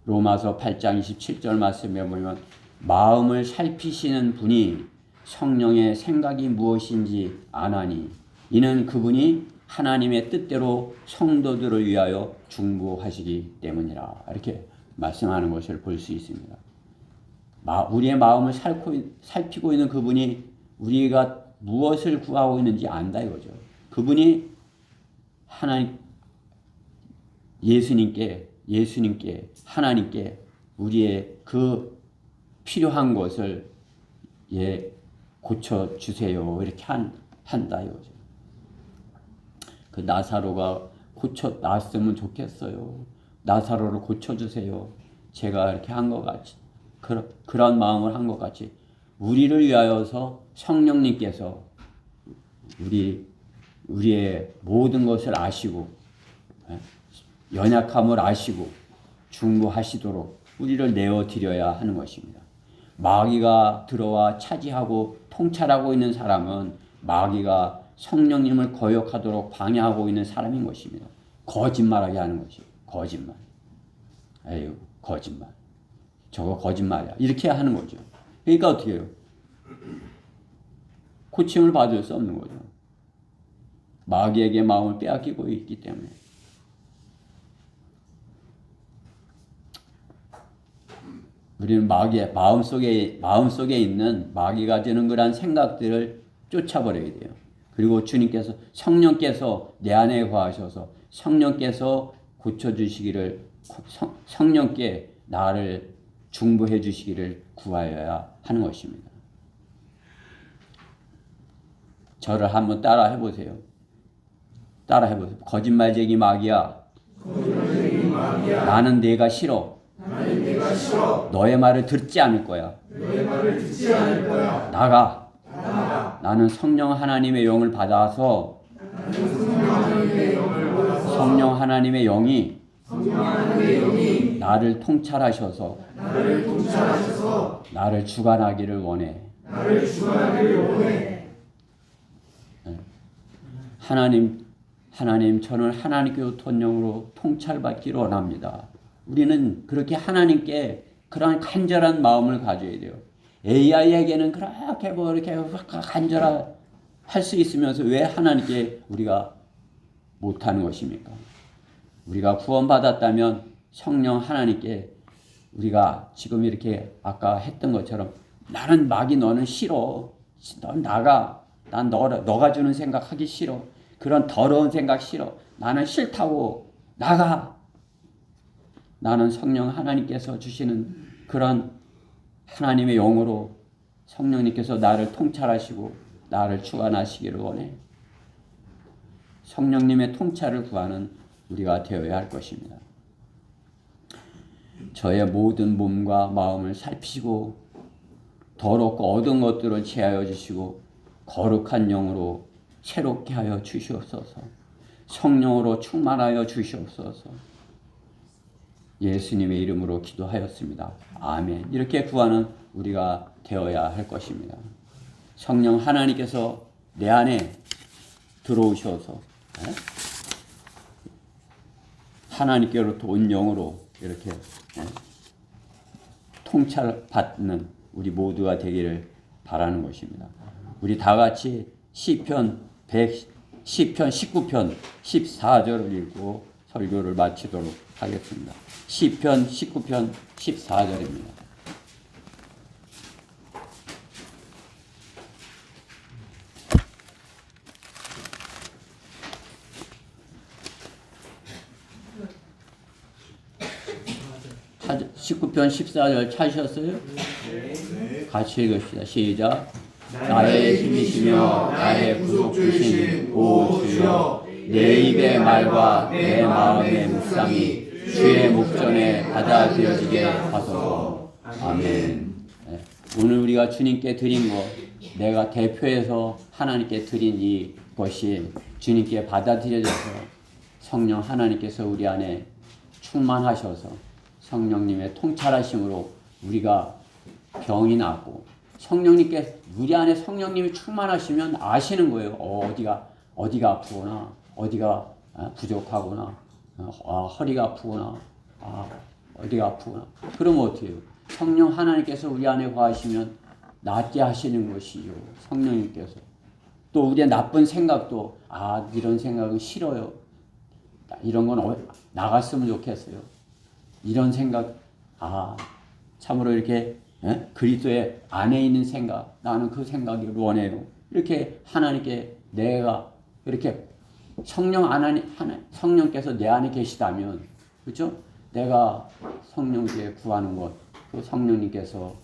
로마서 8장 27절 말씀에 보면 마음을 살피시는 분이 성령의 생각이 무엇인지 아나니 이는 그분이 하나님의 뜻대로 성도들을 위하여 중보하시기 때문이라 이렇게 말씀하는 것을 볼 수 있습니다. 우리의 마음을 살피고 있는 그분이 우리가 무엇을 구하고 있는지 안다 이거죠. 그분이 하나님 예수님께 하나님께 우리의 그 필요한 것을 고쳐주세요 이렇게 한다 이거죠. 그 나사로가 나았으면 좋겠어요. 나사로를 고쳐주세요. 제가 이렇게 한 것 같이 그런 마음을 한 것 같이 우리를 위하여서 성령님께서 우리의 모든 것을 아시고 연약함을 아시고 중보하시도록 우리를 내어드려야 하는 것입니다. 마귀가 들어와 차지하고 통찰하고 있는 사람은 마귀가 성령님을 거역하도록 방해하고 있는 사람인 것입니다. 거짓말하게 하는 것이에요. 거짓말. 에휴, 거짓말. 저거 거짓말이야. 이렇게 하는 거죠. 그러니까 어떻게 해요? 고침을 받을 수 없는 거죠. 마귀에게 마음을 빼앗기고 있기 때문에. 우리는 마음속에 있는 마귀가 주는 그러한 생각들을 쫓아버려야 돼요. 그리고 주님께서 성령께서 내 안에 거하셔서 성령께서 고쳐주시기를 성령께 나를 중보해 주시기를 구하여야 하는 것입니다. 저를 한번 따라 해보세요. 따라 해보세요. 거짓말쟁이 마귀야. 나는 내가 싫어. 너의 말을 듣지 않을 거야. 나가. 나는 성령 하나님의 영을 받아서 성령 하나님의 영이 나를 통찰하셔서 나를 주관하기를 원해. 하나님, 저는 하나님께 영으로 통찰받기를 원합니다. 우리는 그렇게 하나님께 그런 간절한 마음을 가져야 돼요. AI에게는 그렇게 이렇게 간절할 수 있으면서 왜 하나님께 우리가 못하는 것입니까? 우리가 구원받았다면 성령 하나님께 우리가 지금 이렇게 아까 했던 것처럼 나는 마귀 너는 싫어. 넌 나가. 난 너가 주는 생각 하기 싫어. 그런 더러운 생각 싫어. 나는 싫다고 나가. 나는 성령 하나님께서 주시는 그런 하나님의 영으로 성령님께서 나를 통찰하시고 나를 주관하시기를 원해. 성령님의 통찰을 구하는 우리가 되어야 할 것입니다. 저의 모든 몸과 마음을 살피시고 더럽고 어두운 것들을 제하여 주시고 거룩한 영으로 새롭게 하여 주시옵소서. 성령으로 충만하여 주시옵소서. 예수님의 이름으로 기도하였습니다. 아멘. 이렇게 구하는 우리가 되어야 할 것입니다. 성령 하나님께서 내 안에 들어오셔서 하나님께로부터 온 영으로 이렇게 통찰받는 우리 모두가 되기를 바라는 것입니다. 우리 다 같이 시편 19편 14절을 읽고 설교를 마치도록 하겠습니다. 시편 19편 14절입니다. 찾 19편 14절 찾으셨어요? 네. 같이 읽읍시다. 시작. 나의 힘이시며 나의 구속 주신 오 주여, 내 입의 말과 내 마음의 묵상이 주의 목전에 받아들여지게 하소서. 아멘. 네. 오늘 우리가 주님께 드린 것, 내가 대표해서 하나님께 드린 이것이 주님께 받아들여져서 성령 하나님께서 우리 안에 충만하셔서 성령님의 통찰하심으로 우리가 병이 나고, 성령님께 우리 안에 성령님이 충만하시면 아시는 거예요. 어디가 아프구나, 어디가 부족하구나, 허리가 아프구나, 어디가 아프구나. 그러면 어떻게 해요? 성령 하나님께서 우리 안에 거하시면 낫게 하시는 것이요. 성령님께서 또 우리의 나쁜 생각도 이런 생각은 싫어요. 이런 건 나갔으면 좋겠어요. 이런 생각 참으로 이렇게 그리스도의 안에 있는 생각, 나는 그 생각을 원해요. 이렇게 하나님께 내가 이렇게 성령께서 내 안에 계시다면, 그렇죠? 내가 성령께 구하는 것, 그 성령님께서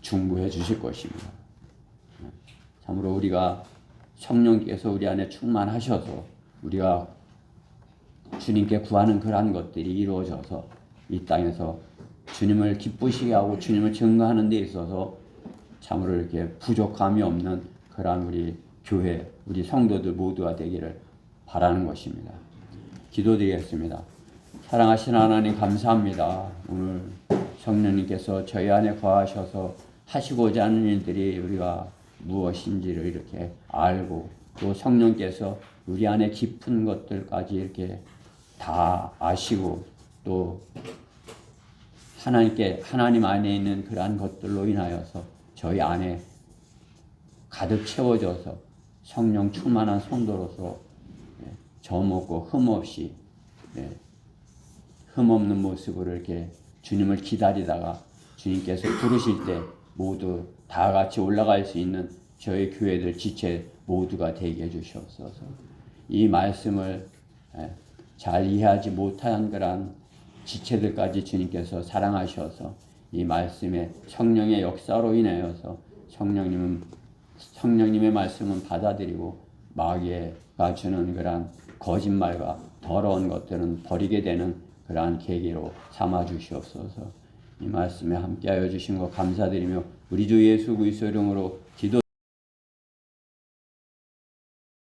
중보해 주실 것입니다. 참으로 우리가 성령께서 우리 안에 충만하셔서 우리가 주님께 구하는 그러한 것들이 이루어져서 이 땅에서 주님을 기쁘시게 하고 주님을 증거하는 데 있어서 참으로 이렇게 부족함이 없는 그러한 우리 교회, 우리 성도들 모두가 되기를 바라는 것입니다. 기도드리겠습니다. 사랑하신 하나님, 감사합니다. 오늘 성령님께서 저희 안에 거하셔서 하시고자 하는 일들이 우리가 무엇인지를 이렇게 알고, 또 성령께서 우리 안에 깊은 것들까지 이렇게 다 아시고, 또 하나님 안에 있는 그러한 것들로 인하여서 저희 안에 가득 채워져서 성령 충만한 성도로서 점 없고 흠 없이 흠 없는 모습으로 이렇게 주님을 기다리다가 주님께서 부르실 때 모두 다 같이 올라갈 수 있는 저희 교회들 지체 모두가 되게 해주시옵소서. 이 말씀을 잘 이해하지 못한 그런 지체들까지 주님께서 사랑하셔서 이 말씀에 성령의 역사로 인하여서 성령님의 말씀은 받아들이고 마귀가 주는 그러한 거짓말과 더러운 것들은 버리게 되는 그러한 계기로 삼아 주시옵소서. 이 말씀에 함께하여 주신 것 감사드리며 우리 주 예수 그리스도 이름으로